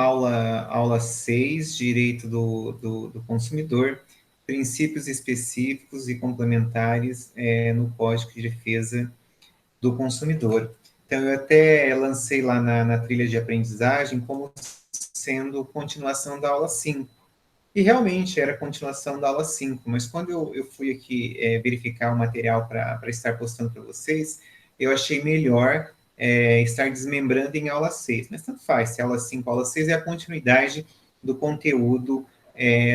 aula 6, Direito do Consumidor, princípios específicos e complementares no Código de Defesa do Consumidor. Então, eu até lancei lá na trilha de aprendizagem como sendo continuação da aula 5. E realmente era continuação da aula 5, mas quando eu fui aqui verificar o material para estar postando para vocês, eu achei melhor estar desmembrando em aula 6. Mas tanto faz, se aula 5 aula 6 é a continuidade do conteúdo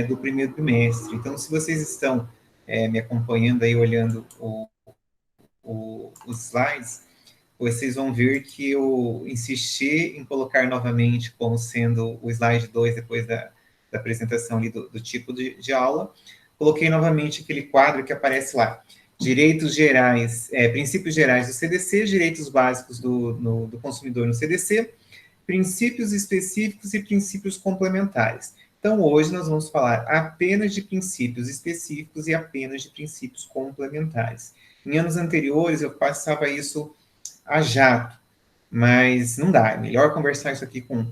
do primeiro trimestre. Então, se vocês estão me acompanhando aí, olhando os slides, vocês vão ver que eu insisti em colocar novamente como sendo o slide 2 depois da apresentação ali do tipo de aula. Coloquei novamente aquele quadro que aparece lá. Direitos gerais, princípios gerais do CDC, direitos básicos do consumidor no CDC, princípios específicos e princípios complementares. Então, hoje nós vamos falar apenas de princípios específicos e apenas de princípios complementares. Em anos anteriores, eu passava isso a jato, mas não dá. É melhor conversar isso aqui com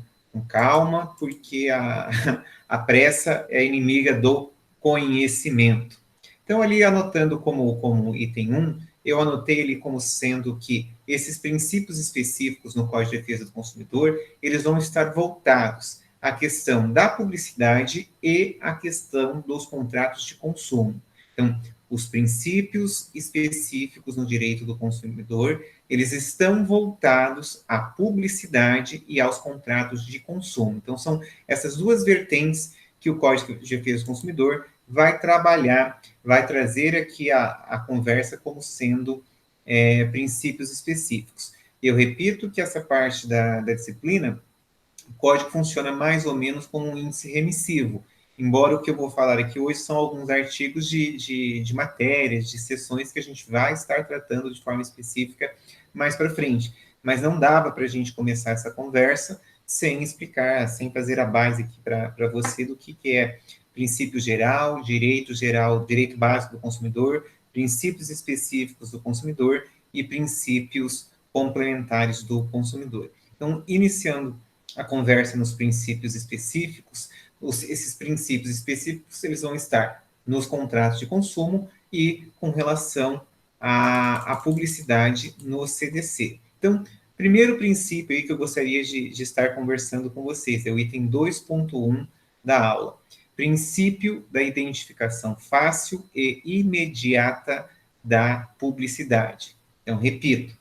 calma, porque a pressa é inimiga do conhecimento. Então, ali anotando como item 1, eu anotei ele como sendo que esses princípios específicos no Código de Defesa do Consumidor, eles vão estar voltados à questão da publicidade e à questão dos contratos de consumo. Então, os princípios específicos no direito do consumidor, eles estão voltados à publicidade e aos contratos de consumo. Então, são essas duas vertentes que o Código de Defesa do Consumidor vai trabalhar, vai trazer aqui a conversa como sendo princípios específicos. Eu repito que essa parte da disciplina, o código funciona mais ou menos como um índice remissivo, embora o que eu vou falar aqui hoje são alguns artigos de matérias, de sessões que a gente vai estar tratando de forma específica mais para frente. Mas não dava para a gente começar essa conversa sem explicar, sem fazer a base aqui para você do que é princípio geral, direito básico do consumidor, princípios específicos do consumidor e princípios complementares do consumidor. Então, iniciando a conversa nos princípios específicos, esses princípios específicos eles vão estar nos contratos de consumo e com relação à publicidade no CDC. Então, primeiro princípio aí que eu gostaria de estar conversando com vocês é o item 2.1 da aula. Princípio da identificação fácil e imediata da publicidade. Então, repito,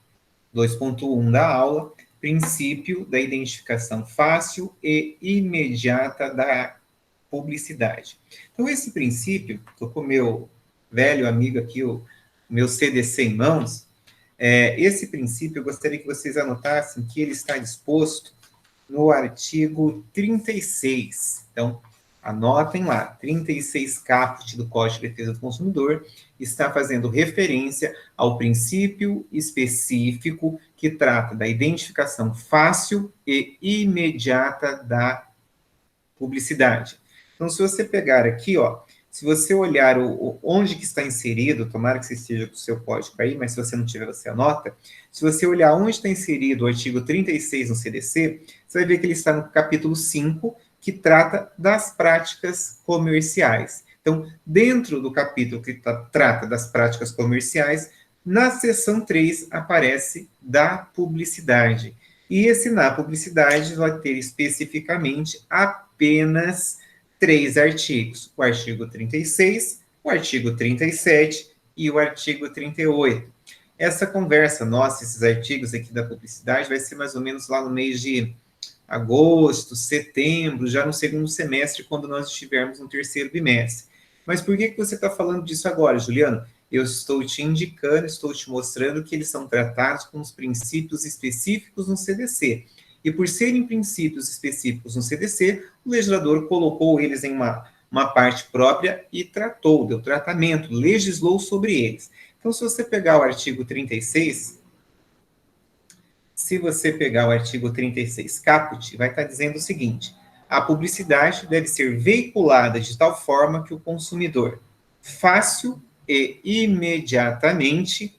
2.1 da aula, princípio da identificação fácil e imediata da publicidade. Então, esse princípio, estou com o meu velho amigo aqui, o meu CDC em mãos, esse princípio eu gostaria que vocês anotassem que ele está disposto no artigo 36. Então, anotem lá, 36 caput do Código de Defesa do Consumidor está fazendo referência ao princípio específico que trata da identificação fácil e imediata da publicidade. Então, se você pegar aqui, ó, se você olhar onde que está inserido, tomara que você esteja com o seu código aí, mas se você não tiver, você anota. Se você olhar onde está inserido o artigo 36 no CDC, você vai ver que ele está no capítulo 5, que trata das práticas comerciais. Então, dentro do capítulo que trata das práticas comerciais, na seção 3 aparece da publicidade. E esse na publicidade vai ter especificamente apenas 3 artigos. O artigo 36, o artigo 37 e o artigo 38. Essa conversa nossa, esses artigos aqui da publicidade, vai ser mais ou menos lá no mês de agosto, setembro, já no segundo semestre, quando nós estivermos no terceiro bimestre. Mas por que você está falando disso agora, Juliano? Eu estou te indicando, estou te mostrando que eles são tratados com os princípios específicos no CDC. E por serem princípios específicos no CDC, o legislador colocou eles em uma parte própria e tratou, deu tratamento, legislou sobre eles. Então, se você pegar o artigo 36, se você pegar o artigo 36 caput, vai estar dizendo o seguinte: a publicidade deve ser veiculada de tal forma que o consumidor, fácil e imediatamente,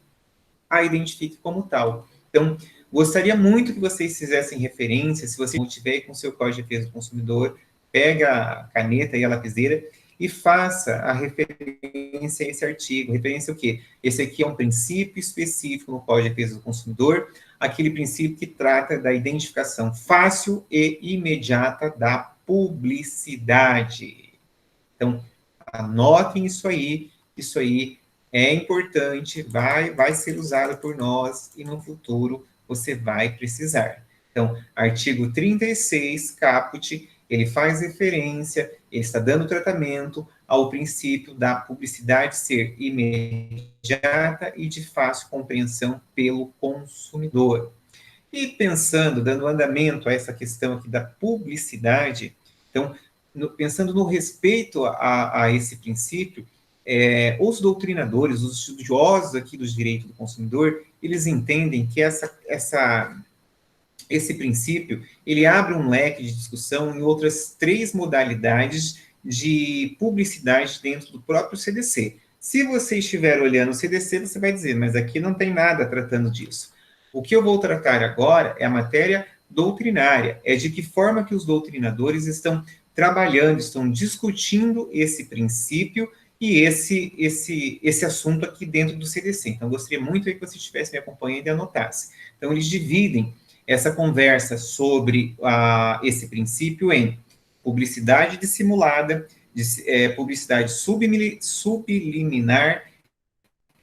a identifique como tal. Então, Gostaria muito que vocês fizessem referência, se você tiver com o seu Código de Defesa do Consumidor, pega a caneta e a lapiseira e faça a referência a esse artigo. Referência o quê? Esse aqui é um princípio específico no Código de Defesa do Consumidor, aquele princípio que trata da identificação fácil e imediata da publicidade. Então, anotem isso aí é importante, vai ser usado por nós e no futuro você vai precisar. Então, artigo 36, caput, ele faz referência, ele está dando tratamento ao princípio da publicidade ser imediata e de fácil compreensão pelo consumidor. E pensando, dando andamento a essa questão aqui da publicidade, então, pensando no respeito a esse princípio, os doutrinadores, os estudiosos aqui dos direitos do consumidor, eles entendem que esse princípio, ele abre um leque de discussão em outras 3 modalidades de publicidade dentro do próprio CDC. Se você estiver olhando o CDC, você vai dizer, mas aqui não tem nada tratando disso. O que eu vou tratar agora é a matéria doutrinária, é de que forma que os doutrinadores estão trabalhando, estão discutindo esse princípio e esse assunto aqui dentro do CDC. Então, eu gostaria muito que você estivesse me acompanhando e anotasse. Então, eles dividem essa conversa sobre esse princípio em publicidade dissimulada, publicidade subliminar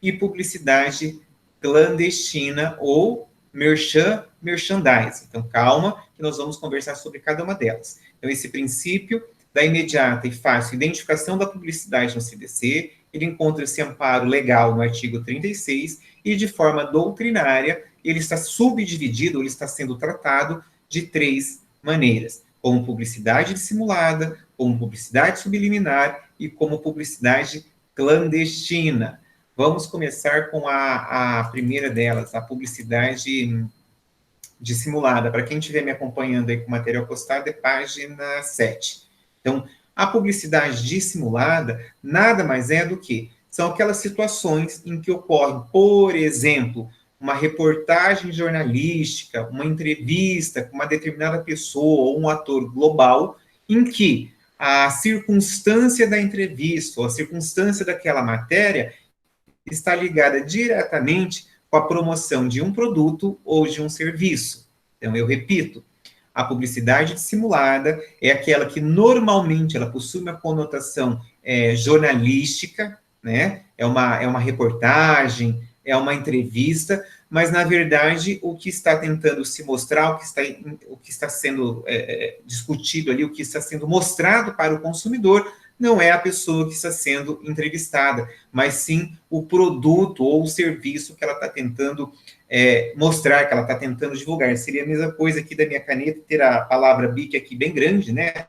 e publicidade clandestina ou merchandising. Então, calma, que nós vamos conversar sobre cada uma delas. Então, esse princípio da imediata e fácil identificação da publicidade no CDC, ele encontra esse amparo legal no artigo 36 e, de forma doutrinária, ele está subdividido, ele está sendo tratado de 3 maneiras, como publicidade dissimulada, como publicidade subliminar e como publicidade clandestina. Vamos começar com a primeira delas, a publicidade dissimulada. Para quem estiver me acompanhando aí com o material postado, é página 7. Então, a publicidade dissimulada nada mais é do que são aquelas situações em que ocorre, por exemplo, uma reportagem jornalística, uma entrevista com uma determinada pessoa ou um ator global, em que a circunstância da entrevista ou a circunstância daquela matéria está ligada diretamente com a promoção de um produto ou de um serviço. Então, eu repito, a publicidade dissimulada é aquela que normalmente ela possui uma conotação jornalística, né? É uma reportagem, é uma entrevista, mas na verdade o que está tentando se mostrar, o que está sendo discutido ali, o que está sendo mostrado para o consumidor, não é a pessoa que está sendo entrevistada, mas sim o produto ou o serviço que ela está tentando mostrar, que ela está tentando divulgar. Seria a mesma coisa aqui da minha caneta, ter a palavra BIC aqui bem grande, né?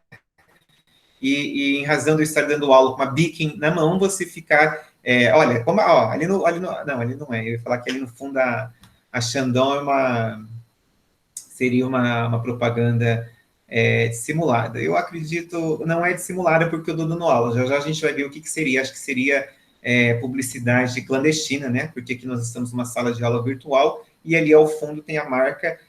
E em razão de eu estar dando aula com uma BIC na mão, você ficar... olha, como, ali não é. Eu ia falar que ali no fundo a Xandão seria uma propaganda dissimulada. Eu acredito, não é dissimulada porque eu estou dando aula. Já já a gente vai ver o que seria. Acho que seria publicidade clandestina, né? Porque aqui nós estamos numa sala de aula virtual e ali ao fundo tem a marca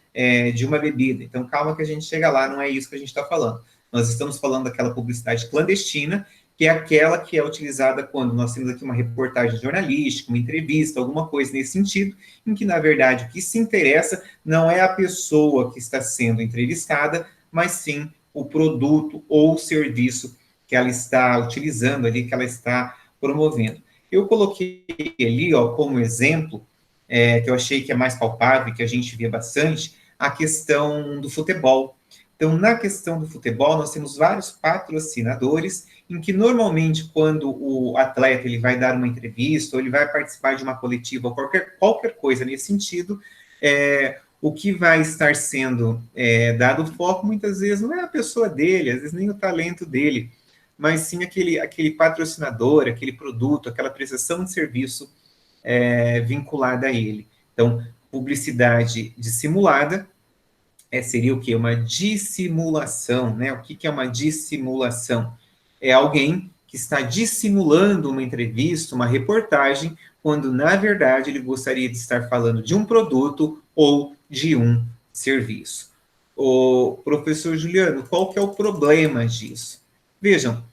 de uma bebida. Então, calma que a gente chega lá, não é isso que a gente está falando. Nós estamos falando daquela publicidade clandestina, que é aquela que é utilizada quando nós temos aqui uma reportagem jornalística, uma entrevista, alguma coisa nesse sentido, em que, na verdade, o que se interessa não é a pessoa que está sendo entrevistada, mas sim o produto ou o serviço que ela está utilizando ali, que ela está promovendo. Eu coloquei ali, como exemplo, que eu achei que é mais palpável, que a gente vê bastante, a questão do futebol. Então, na questão do futebol, nós temos vários patrocinadores, em que normalmente, quando o atleta ele vai dar uma entrevista, ou ele vai participar de uma coletiva, ou qualquer coisa nesse sentido, o que vai estar sendo dado foco, muitas vezes, não é a pessoa dele, às vezes nem o talento dele, mas sim aquele patrocinador, aquele produto, aquela prestação de serviço vinculada a ele. Então, publicidade dissimulada seria o quê? Uma dissimulação, né? O que é uma dissimulação? É alguém que está dissimulando uma entrevista, uma reportagem, quando, na verdade, ele gostaria de estar falando de um produto ou de um serviço. O professor Juliano, qual que é o problema disso? Vejam,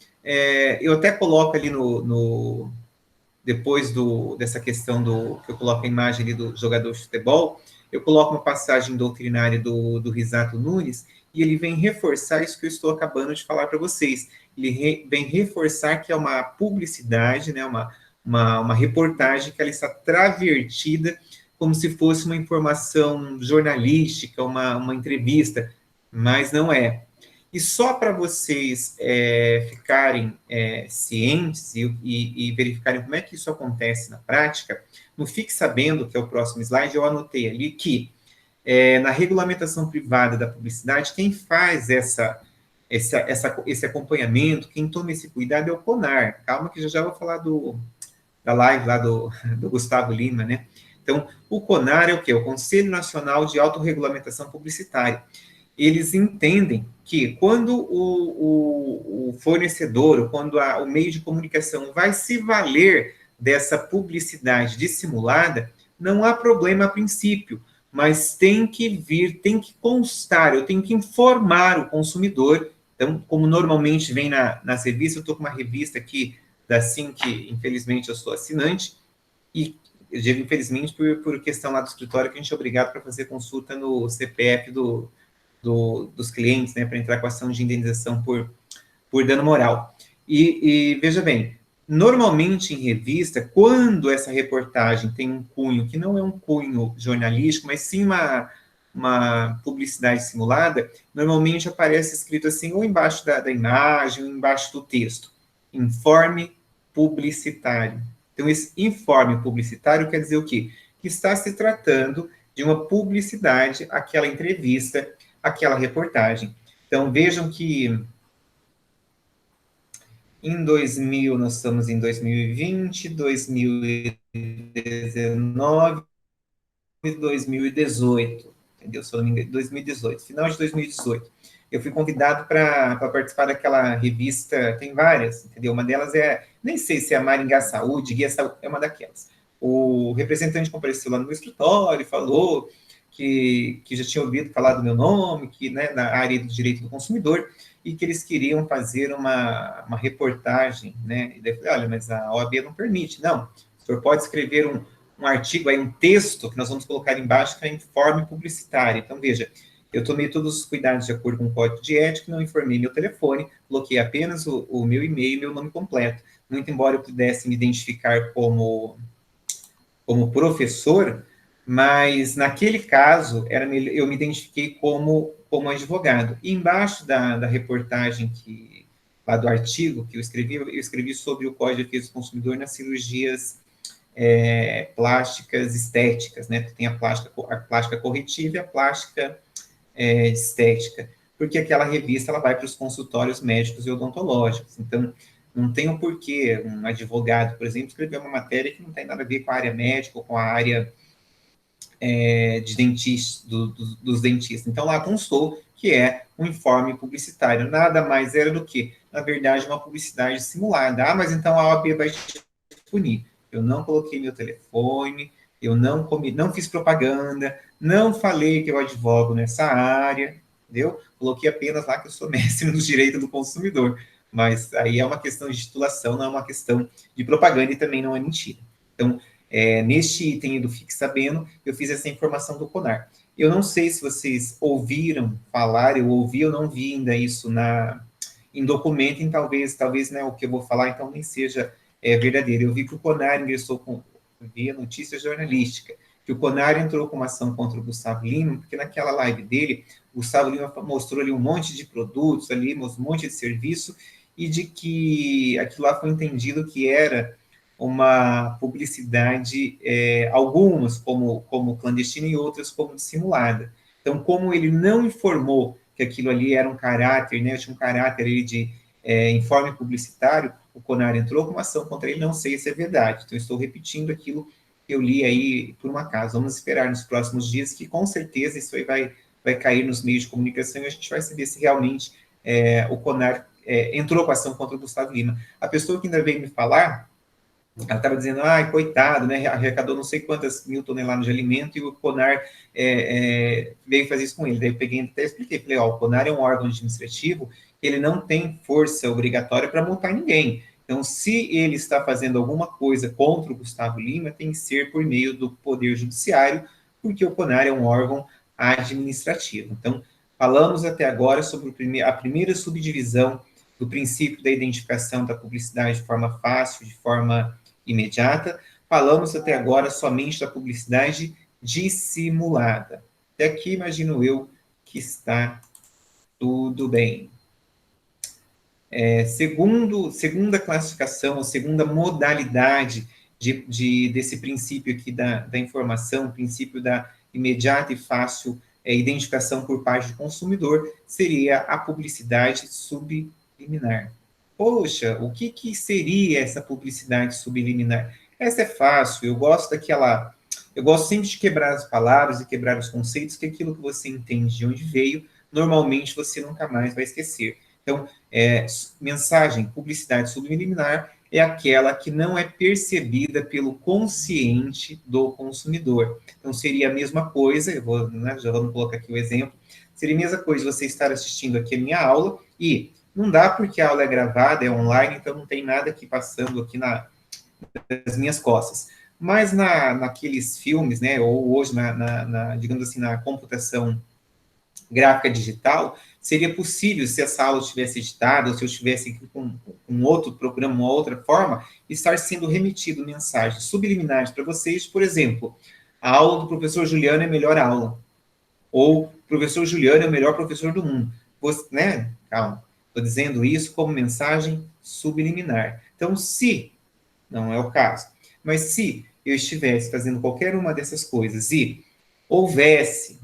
eu até coloco ali depois dessa questão que eu coloco a imagem ali do jogador de futebol, eu coloco uma passagem doutrinária do Risato Nunes, e ele vem reforçar isso que eu estou acabando de falar para vocês. Ele vem reforçar que é uma publicidade, né, uma reportagem que ela está travertida como se fosse uma informação jornalística, uma entrevista, mas não é. E só para vocês ficarem cientes e verificarem como é que isso acontece na prática, no Fique Sabendo, que é o próximo slide, eu anotei ali que na regulamentação privada da publicidade, quem faz esse acompanhamento, quem toma esse cuidado é o CONAR. Calma que já vou falar da live lá do Gustavo Lima, né? Então, o CONAR é o quê? O Conselho Nacional de Autorregulamentação Publicitária. Eles entendem que quando o fornecedor, quando o meio de comunicação vai se valer dessa publicidade dissimulada, não há problema a princípio, mas tem que constar, eu tenho que informar o consumidor. Então, como normalmente vem nas revistas, eu estou com uma revista aqui da SIM, que infelizmente eu sou assinante, e eu digo infelizmente por questão lá do escritório, que a gente é obrigado para fazer consulta no CPF dos clientes, né, para entrar com ação de indenização por dano moral. E veja bem, normalmente em revista, quando essa reportagem tem um cunho que não é um cunho jornalístico, mas sim uma publicidade simulada, normalmente aparece escrito assim, ou embaixo da imagem, ou embaixo do texto, informe publicitário. Então, esse informe publicitário quer dizer o quê? Que está se tratando de uma publicidade, aquela entrevista, aquela reportagem. Então, vejam que em 2000, nós estamos em 2020, 2019 e 2018, entendeu? Se eu não me engano, 2018, final de 2018. Eu fui convidado para participar daquela revista, tem várias, entendeu? Uma delas nem sei se é a Maringá Saúde, Guia Saúde, é uma daquelas. O representante compareceu lá no meu escritório, falou que já tinha ouvido falar do meu nome, que, né, na área do direito do consumidor, e que eles queriam fazer uma reportagem, né? E daí eu falei, olha, mas a OAB não permite. Não, o senhor pode escrever um artigo, aí um texto que nós vamos colocar embaixo que é informe publicitário. Então, veja, eu tomei todos os cuidados de acordo com o código de ética, não informei meu telefone, coloquei apenas o meu e-mail e meu nome completo. Muito embora eu pudesse me identificar como professor, mas naquele caso eu me identifiquei como advogado. E embaixo da reportagem lá do artigo que eu escrevi sobre o Código de Defesa do Consumidor nas cirurgias plásticas estéticas, né? Tem a plástica corretiva e a plástica estética, porque aquela revista ela vai para os consultórios médicos e odontológicos. Então, não tem um porquê um advogado, por exemplo, escrever uma matéria que não tem nada a ver com a área médica ou com a área de dentista, dos dentistas. Então, lá constou que é um informe publicitário. Nada mais era do que, na verdade, uma publicidade simulada. Ah, mas então a OAB vai te punir. Eu não coloquei meu telefone, eu não fiz propaganda, não falei que eu advogo nessa área, entendeu? Coloquei apenas lá que eu sou mestre no direito do consumidor. Mas aí é uma questão de titulação, não é uma questão de propaganda e também não é mentira. Então, neste item do Fique Sabendo, eu fiz essa informação do CONAR. Eu não sei se vocês ouviram falar, eu ouvi, eu não vi ainda isso em documento, e talvez né, o que eu vou falar então nem seja verdadeiro. Eu vi que o CONAR ingressou via notícia jornalística, que o CONAR entrou com uma ação contra o Gustavo Lima, porque naquela live dele, o Gustavo Lima mostrou ali um monte de produtos, ali, um monte de serviço, e de que aquilo lá foi entendido que era uma publicidade, algumas como clandestina e outras como dissimulada. Então, como ele não informou que aquilo ali era um caráter, né, tinha um caráter ali de informe publicitário, o CONAR entrou com uma ação contra ele, não sei se é verdade. Então, estou repetindo aquilo que eu li aí por um acaso. Vamos esperar nos próximos dias, que com certeza isso aí vai cair nos meios de comunicação e a gente vai saber se realmente o CONAR entrou com a ação contra o Gustavo Lima. A pessoa que ainda veio me falar ela estava dizendo, coitado, né, arrecadou não sei quantas mil toneladas de alimento e o CONAR veio fazer isso com ele. Daí eu peguei até expliquei, falei, o CONAR é um órgão administrativo, ele não tem força obrigatória para multar ninguém. Então, se ele está fazendo alguma coisa contra o Gustavo Lima, tem que ser por meio do Poder Judiciário, porque o CONAR é um órgão administrativo. Então, falamos até agora sobre a primeira subdivisão do princípio da identificação da publicidade de forma fácil, de forma imediata. Falamos até agora somente da publicidade dissimulada. Até aqui, imagino eu, que está tudo bem. Segunda classificação, ou segunda modalidade desse princípio aqui da informação, princípio da imediata e fácil identificação por parte do consumidor, seria a publicidade subliminar. Poxa, o que seria essa publicidade subliminar? Essa é fácil, eu gosto sempre de quebrar as palavras e quebrar os conceitos, que aquilo que você entende de onde veio, normalmente você nunca mais vai esquecer. Então, mensagem, publicidade subliminar é aquela que não é percebida pelo consciente do consumidor. Então, seria a mesma coisa, já vamos colocar aqui o exemplo, seria a mesma coisa você estar assistindo aqui a minha aula e não dá porque a aula é gravada, é online, então não tem nada aqui passando aqui nas minhas costas. Mas naqueles filmes, né, ou hoje, digamos assim, na computação gráfica digital, seria possível, se essa aula estivesse editada, ou se eu estivesse com outro programa, uma outra forma, estar sendo remetido mensagens subliminares para vocês, por exemplo, a aula do professor Juliano é a melhor aula, ou professor Juliano é o melhor professor do mundo. Você, né? Calma, estou dizendo isso como mensagem subliminar. Então, se, não é o caso, mas se eu estivesse fazendo qualquer uma dessas coisas e houvesse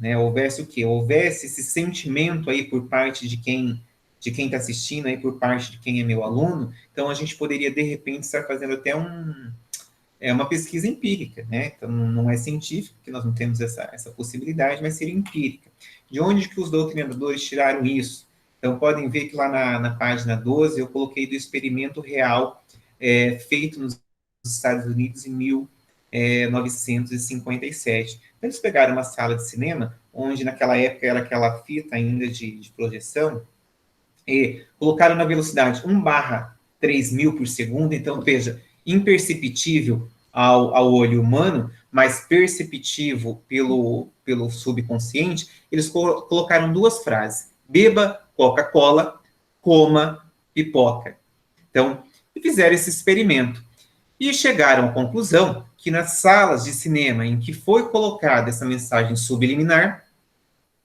o quê? Houvesse esse sentimento aí por parte de quem está assistindo, aí por parte de quem é meu aluno, então a gente poderia, de repente, estar fazendo até uma pesquisa empírica, né? Então, não é científica, porque nós não temos essa possibilidade, mas seria empírica. De onde que os doutrinadores tiraram isso? Então, podem ver que lá na página 12, eu coloquei do experimento real feito nos Estados Unidos em 1957. Então, eles pegaram uma sala de cinema, onde naquela época era aquela fita ainda de projeção, e colocaram na velocidade 1/3000 por segundo, então, veja, imperceptível ao olho humano, mas perceptível pelo subconsciente, eles colocaram duas frases: beba Coca-Cola, coma pipoca. Então, fizeram esse experimento. E chegaram à conclusão que nas salas de cinema em que foi colocada essa mensagem subliminar,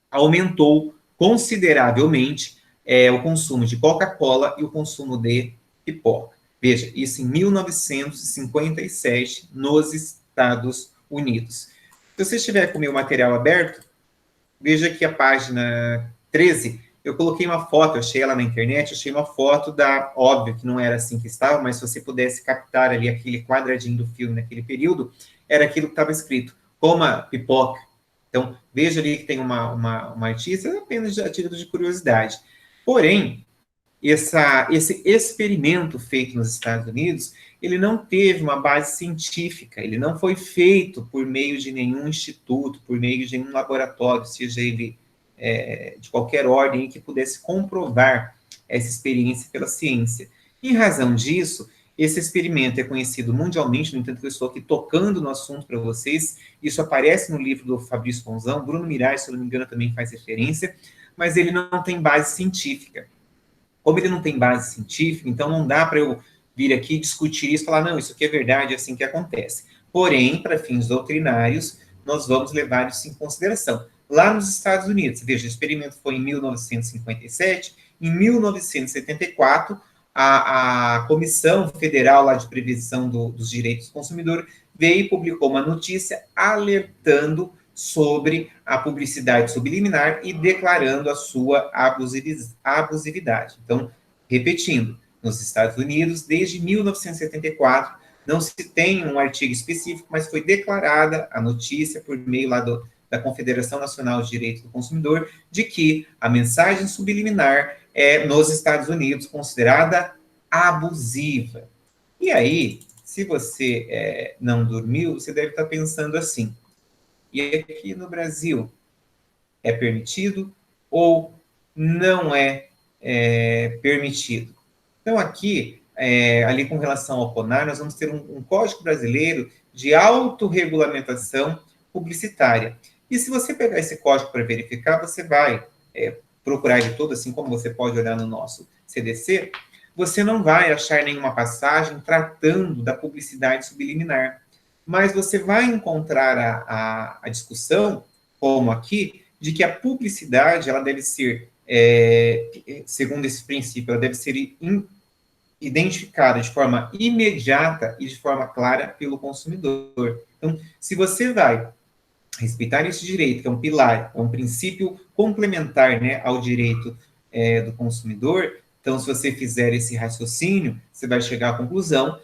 aumentou consideravelmente o consumo de Coca-Cola e o consumo de pipoca. Veja, isso em 1957, nos Estados Unidos. Se você estiver com o meu material aberto, veja aqui a página 13, eu coloquei uma foto, eu achei ela na internet, achei uma foto óbvio que não era assim que estava, mas se você pudesse captar ali aquele quadradinho do filme naquele período, era aquilo que estava escrito, coma pipoca. Então, veja ali que tem uma artista, apenas a título de curiosidade. Porém, esse experimento feito nos Estados Unidos, ele não teve uma base científica, ele não foi feito por meio de nenhum instituto, por meio de nenhum laboratório, seja ele de qualquer ordem, que pudesse comprovar essa experiência pela ciência. Em razão disso, esse experimento é conhecido mundialmente, no entanto, eu estou aqui tocando no assunto para vocês, isso aparece no livro do Fabrício Ponzão, Bruno Mirais, se eu não me engano, também faz referência, mas ele não tem base científica. Como ele não tem base científica, então não dá para eu vir aqui discutir isso e falar, não, isso aqui é verdade, é assim que acontece. Porém, para fins doutrinários, nós vamos levar isso em consideração. Lá nos Estados Unidos, veja, o experimento foi em 1957, em 1974, a Comissão Federal lá de Prevenção dos Direitos do Consumidor veio e publicou uma notícia alertando sobre a publicidade subliminar e declarando a sua abusividade. Então, repetindo, nos Estados Unidos, desde 1974, não se tem um artigo específico, mas foi declarada a notícia por meio lá da Confederação Nacional de Direitos do Consumidor de que a mensagem subliminar é, nos Estados Unidos, considerada abusiva. E aí, se você não dormiu, você deve estar pensando assim, e aqui no Brasil é permitido ou não é permitido? Então, aqui, ali com relação ao CONAR, nós vamos ter um Código Brasileiro de Autorregulamentação Publicitária. E se você pegar esse código para verificar, você vai procurar ele todo, assim como você pode olhar no nosso CDC, você não vai achar nenhuma passagem tratando da publicidade subliminar. Mas você vai encontrar a discussão, como aqui, de que a publicidade ela deve ser, segundo esse princípio, ela deve ser identificada de forma imediata e de forma clara pelo consumidor. Então, se você vai respeitar esse direito, que é um pilar, é um princípio complementar, né, ao direito do consumidor, então, se você fizer esse raciocínio, você vai chegar à conclusão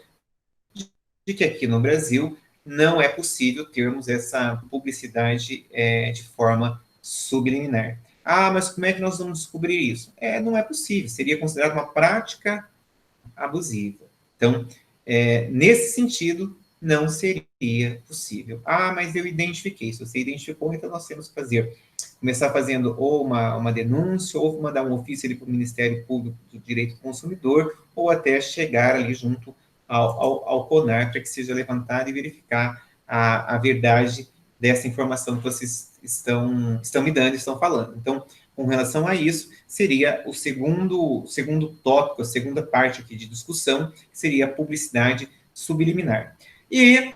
de que aqui no Brasil não é possível termos essa publicidade de forma subliminar. Ah, mas como é que nós vamos descobrir isso? Não é possível, seria considerado uma prática abusiva. Então, nesse sentido, não seria possível. Ah, mas eu identifiquei. Se você identificou, então nós temos que começar fazendo ou uma denúncia, ou mandar um ofício para o Ministério Público do Direito do Consumidor, ou até chegar ali junto ao CONAR para que seja levantado e verificar a verdade dessa informação que vocês estão me dando, estão falando. Então, com relação a isso, seria o segundo tópico, a segunda parte aqui de discussão, seria a publicidade subliminar. E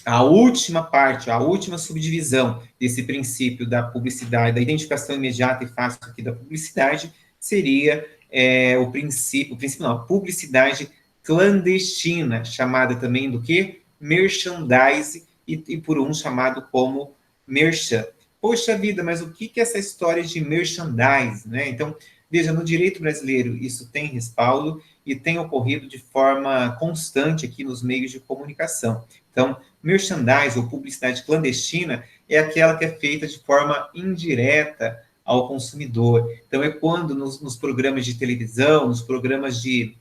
a última parte, a última subdivisão desse princípio da publicidade, da identificação imediata e fácil aqui da publicidade, seria o princípio não, a publicidade clandestina, chamada também do quê? Merchandise, e por um chamado como merchan. Poxa vida, mas o que é essa história de merchandise, né? Então, veja, no direito brasileiro isso tem respaldo e tem ocorrido de forma constante aqui nos meios de comunicação. Então, merchandise ou publicidade clandestina é aquela que é feita de forma indireta ao consumidor. Então, é quando nos programas de televisão, nos programas de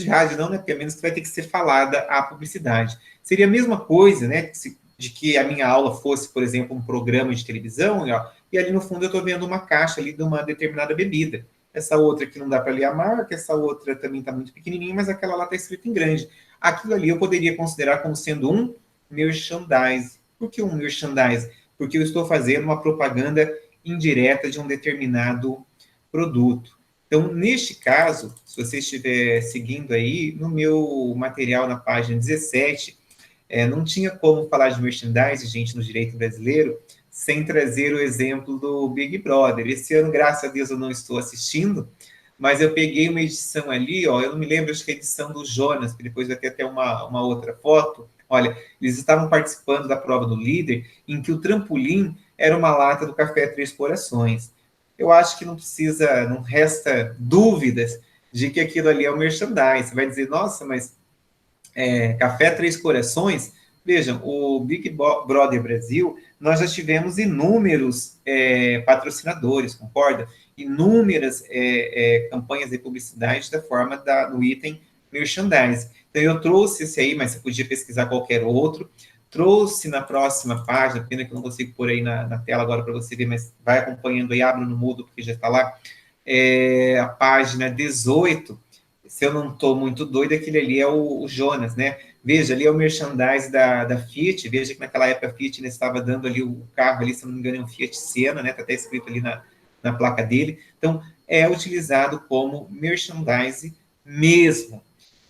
rádio não, né? Porque a menos que vai ter que ser falada a publicidade. Seria a mesma coisa, né? De que a minha aula fosse, por exemplo, um programa de televisão, e ali no fundo eu estou vendo uma caixa ali de uma determinada bebida. Essa outra aqui não dá para ler a marca, essa outra também está muito pequenininha, mas aquela lá está escrita em grande. Aquilo ali eu poderia considerar como sendo um merchandise. Por que um merchandise? Porque eu estou fazendo uma propaganda indireta de um determinado produto. Então, neste caso, se você estiver seguindo aí, no meu material na página 17, não tinha como falar de merchandise, gente, no direito brasileiro, sem trazer o exemplo do Big Brother. Esse ano, graças a Deus, eu não estou assistindo, mas eu peguei uma edição ali, eu não me lembro, acho que é a edição do Jonas, que depois vai ter até uma outra foto. Olha, eles estavam participando da prova do líder, em que o trampolim era uma lata do Café Três Corações. Eu acho que não resta dúvidas de que aquilo ali é o merchandise. Você vai dizer, nossa, mas Café Três Corações, vejam, o Big Brother Brasil, nós já tivemos inúmeros patrocinadores, concorda? Inúmeras campanhas de publicidade da forma do item merchandise. Então, eu trouxe esse aí, mas você podia pesquisar qualquer outro. Trouxe na próxima página, pena que eu não consigo pôr aí na tela agora para você ver, mas vai acompanhando aí, abre no mudo, porque já está lá. A página 18, se eu não estou muito doido, aquele ali é o Jonas, né? Veja, ali é o merchandise da Fiat, veja que naquela época a Fiat estava dando ali o carro, ali, se não me engano, é um Fiat Siena, né? Está até escrito ali na placa dele. Então, é utilizado como merchandise mesmo.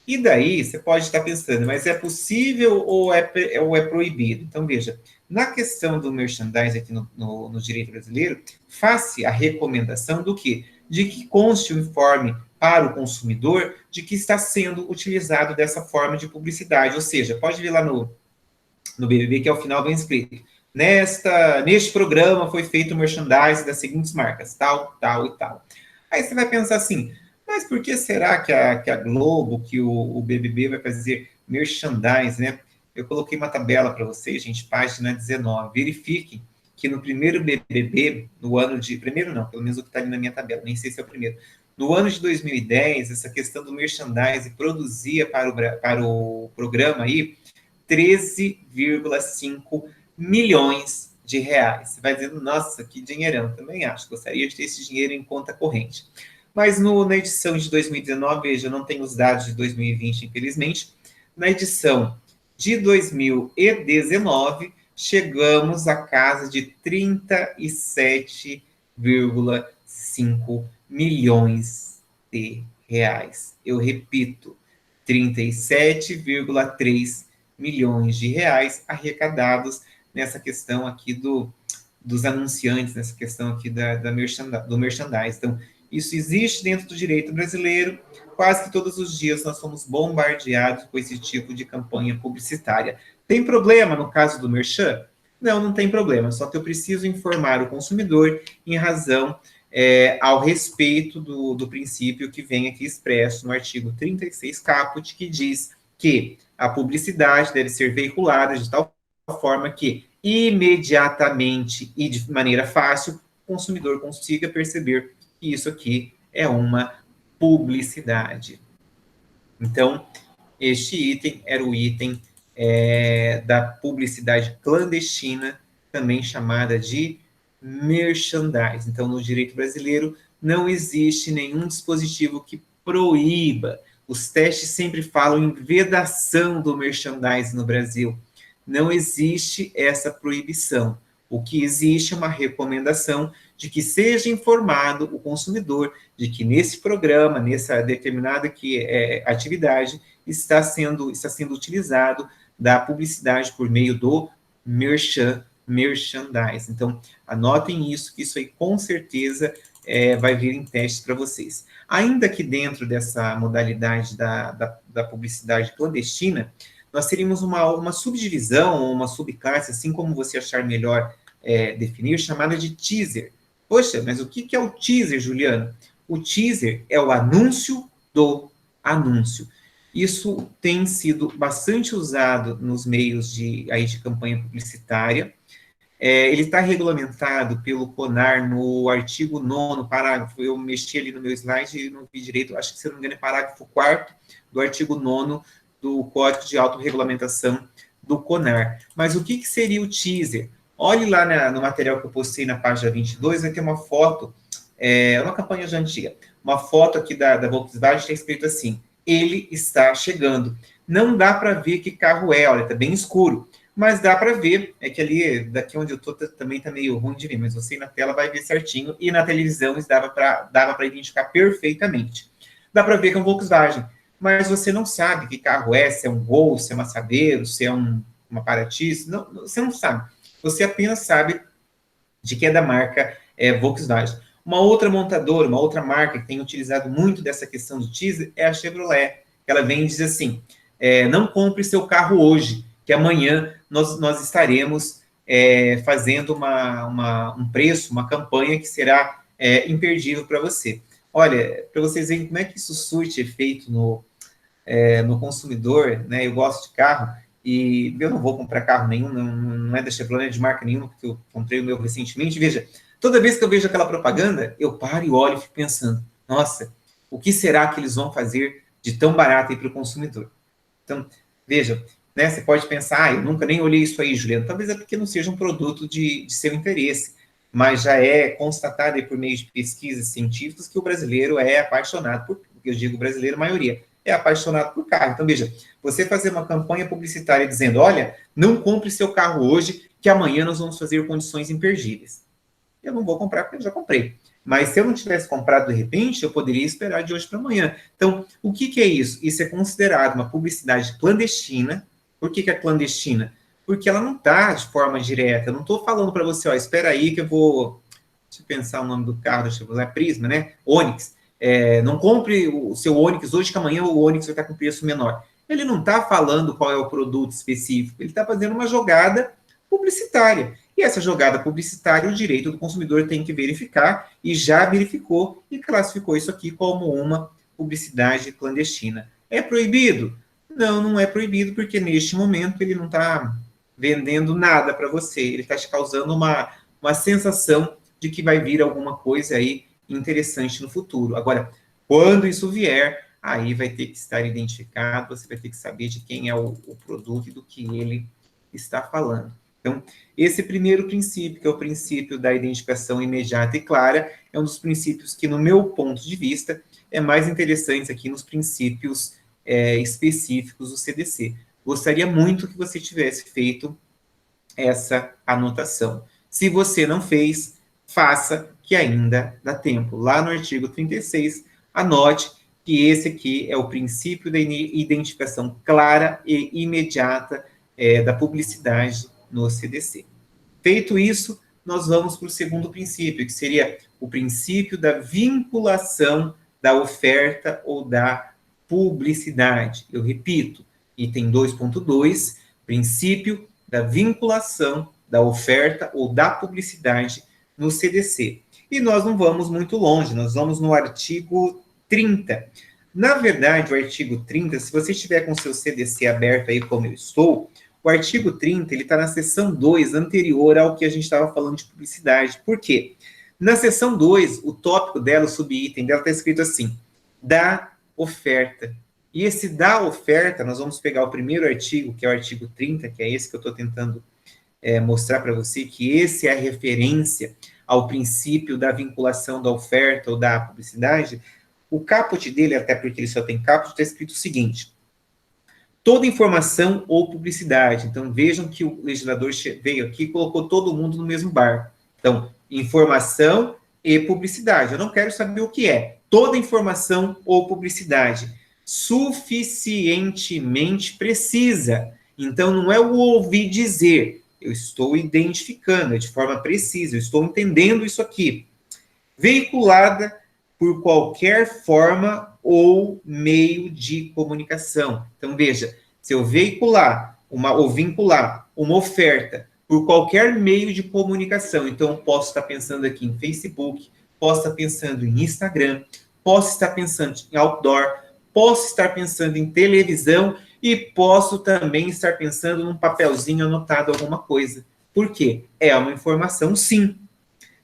E daí, você pode estar pensando, mas é possível ou é proibido? Então, veja, na questão do merchandise aqui no direito brasileiro, faz-se a recomendação do quê? De que conste o informe para o consumidor de que está sendo utilizado dessa forma de publicidade. Ou seja, pode ver lá no BBB que ao final vem escrito, neste programa foi feito merchandise das seguintes marcas, tal, tal e tal. Aí você vai pensar assim, mas por que será que a Globo, que o BBB vai fazer merchandise, né? Eu coloquei uma tabela para vocês, gente, página 19. Verifiquem que no primeiro BBB, no ano de... Primeiro não, pelo menos o que está ali na minha tabela, nem sei se é o primeiro. No ano de 2010, essa questão do merchandising produzia para o programa aí 13,5 milhões de reais. Você vai dizendo, nossa, que dinheirão. Também acho, gostaria de ter esse dinheiro em conta corrente. Mas na edição de 2019, veja, eu não tenho os dados de 2020, infelizmente. Na edição de 2019, chegamos à casa de 37,5 milhões de reais. Eu repito, 37,3 milhões de reais arrecadados nessa questão aqui dos anunciantes, nessa questão aqui do merchandising. Então, isso existe dentro do direito brasileiro. Quase que todos os dias nós somos bombardeados com esse tipo de campanha publicitária. Tem problema no caso do merchan? Não, não tem problema. Só que eu preciso informar o consumidor em razão ao respeito do princípio que vem aqui expresso no artigo 36 caput, que diz que a publicidade deve ser veiculada de tal forma que imediatamente e de maneira fácil o consumidor consiga perceber que isso aqui é uma publicidade. Então, este item era o item da publicidade clandestina, também chamada de merchandising. Então, no direito brasileiro, não existe nenhum dispositivo que proíba. Os testes sempre falam em vedação do merchandising no Brasil. Não existe essa proibição. O que existe é uma recomendação de que seja informado o consumidor de que nesse programa, nessa determinada atividade, está sendo utilizado da publicidade por meio do merchandising. Então, anotem isso, que isso aí com certeza vai vir em teste para vocês. Ainda que dentro dessa modalidade da publicidade clandestina, nós teríamos uma subdivisão, uma subclasse, assim como você achar melhor definir, chamada de teaser. Poxa, mas o que é o teaser, Juliano? O teaser é o anúncio do anúncio. Isso tem sido bastante usado nos meios de campanha publicitária. Ele está regulamentado pelo CONAR no artigo 9º, parágrafo, eu mexi ali no meu slide e não vi direito, acho que, se não me engano, é parágrafo 4º do artigo 9º do Código de Autorregulamentação do CONAR. Mas o que seria o teaser? Olhe lá no material que eu postei na página 22, vai ter uma foto, uma campanha já antiga, uma foto aqui da Volkswagen, está escrito assim, ele está chegando. Não dá para ver que carro é, olha, está bem escuro, mas dá para ver, é que ali, daqui onde eu estou, também está meio ruim de ver, mas você na tela vai ver certinho, e na televisão dava para identificar perfeitamente. Dá para ver que é um Volkswagen, mas você não sabe que carro é, se é um Gol, se é uma Saveiro, se é uma Paraty, não, você não sabe. Você apenas sabe de que é da marca Volkswagen. Uma outra montadora, uma outra marca que tem utilizado muito dessa questão do teaser é a Chevrolet. Ela vem e diz assim, não compre seu carro hoje, que amanhã nós estaremos fazendo um preço, uma campanha que será imperdível para você. Olha, para vocês verem como é que isso surte efeito no consumidor, né? Eu gosto de carro, e eu não vou comprar carro nenhum, não é da Chevrolet, é de marca nenhuma, porque eu comprei o meu recentemente. Veja, toda vez que eu vejo aquela propaganda, eu paro e olho e fico pensando, nossa, o que será que eles vão fazer de tão barato aí para o consumidor? Então, veja, né, você pode pensar, eu nunca nem olhei isso aí, Juliano, talvez é porque não seja um produto de seu interesse, mas já é constatado aí por meio de pesquisas científicas que o brasileiro é apaixonado por, eu digo brasileiro, a maioria, é apaixonado por carro. Então, veja, você fazer uma campanha publicitária dizendo, olha, não compre seu carro hoje, que amanhã nós vamos fazer condições imperdíveis. Eu não vou comprar porque eu já comprei. Mas se eu não tivesse comprado de repente, eu poderia esperar de hoje para amanhã. Então, o que é isso? Isso é considerado uma publicidade clandestina. Por que é clandestina? Porque ela não está de forma direta. Eu não estou falando para você, ó, espera aí que eu vou... Deixa eu pensar o nome do carro, deixa eu usar Prisma, né? Onix. Não compre o seu Onix hoje, que amanhã o Onix vai estar com preço menor. Ele não está falando qual é o produto específico, ele está fazendo uma jogada publicitária. E essa jogada publicitária, o direito do consumidor tem que verificar, e já verificou e classificou isso aqui como uma publicidade clandestina. É proibido? Não, não é proibido, porque neste momento ele não está vendendo nada para você, ele está te causando uma sensação de que vai vir alguma coisa aí interessante no futuro. Agora, Quando isso vier, aí vai ter que estar identificado, você vai ter que saber de quem é o produto e do que ele está falando. Então, esse primeiro princípio, que é o princípio da identificação imediata e clara, é um dos princípios que, no meu ponto de vista, é mais interessante aqui nos princípios específicos do CDC. Gostaria muito que você tivesse feito essa anotação. Se você não fez, faça, que ainda dá tempo. Lá no artigo 36, anote que esse aqui é o princípio da identificação clara e imediata da publicidade no CDC. Feito isso, nós vamos para o segundo princípio, que seria o princípio da vinculação da oferta ou da publicidade. Eu repito, item 2.2, princípio da vinculação da oferta ou da publicidade no CDC. E nós não vamos muito longe, nós vamos no artigo 30. Na verdade, o artigo 30, se você estiver com o seu CDC aberto aí, como eu estou, o artigo 30, ele está na seção 2, anterior ao que a gente estava falando de publicidade. Por quê? Na seção 2, o tópico dela, o subitem dela, está escrito assim, da oferta. E esse da oferta, nós vamos pegar o primeiro artigo, que é o artigo 30, que é esse que eu estou tentando mostrar para você, que esse é a referência ao princípio da vinculação da oferta ou da publicidade. O caput dele, até porque ele só tem caput, está escrito o seguinte: toda informação ou publicidade. Então, vejam que o legislador veio aqui e colocou todo mundo no mesmo barco. Então, informação e publicidade. Eu não quero saber o que é. Toda informação ou publicidade suficientemente precisa. Então, não é o ouvir dizer. Eu estou identificando, é de forma precisa. Eu estou entendendo isso aqui. Veiculada por qualquer forma ou meio de comunicação. Então, veja, se eu veicular ou vincular uma oferta por qualquer meio de comunicação, então posso estar pensando aqui em Facebook, posso estar pensando em Instagram, posso estar pensando em outdoor, posso estar pensando em televisão e posso também estar pensando num papelzinho anotado alguma coisa. Por quê? É uma informação, sim.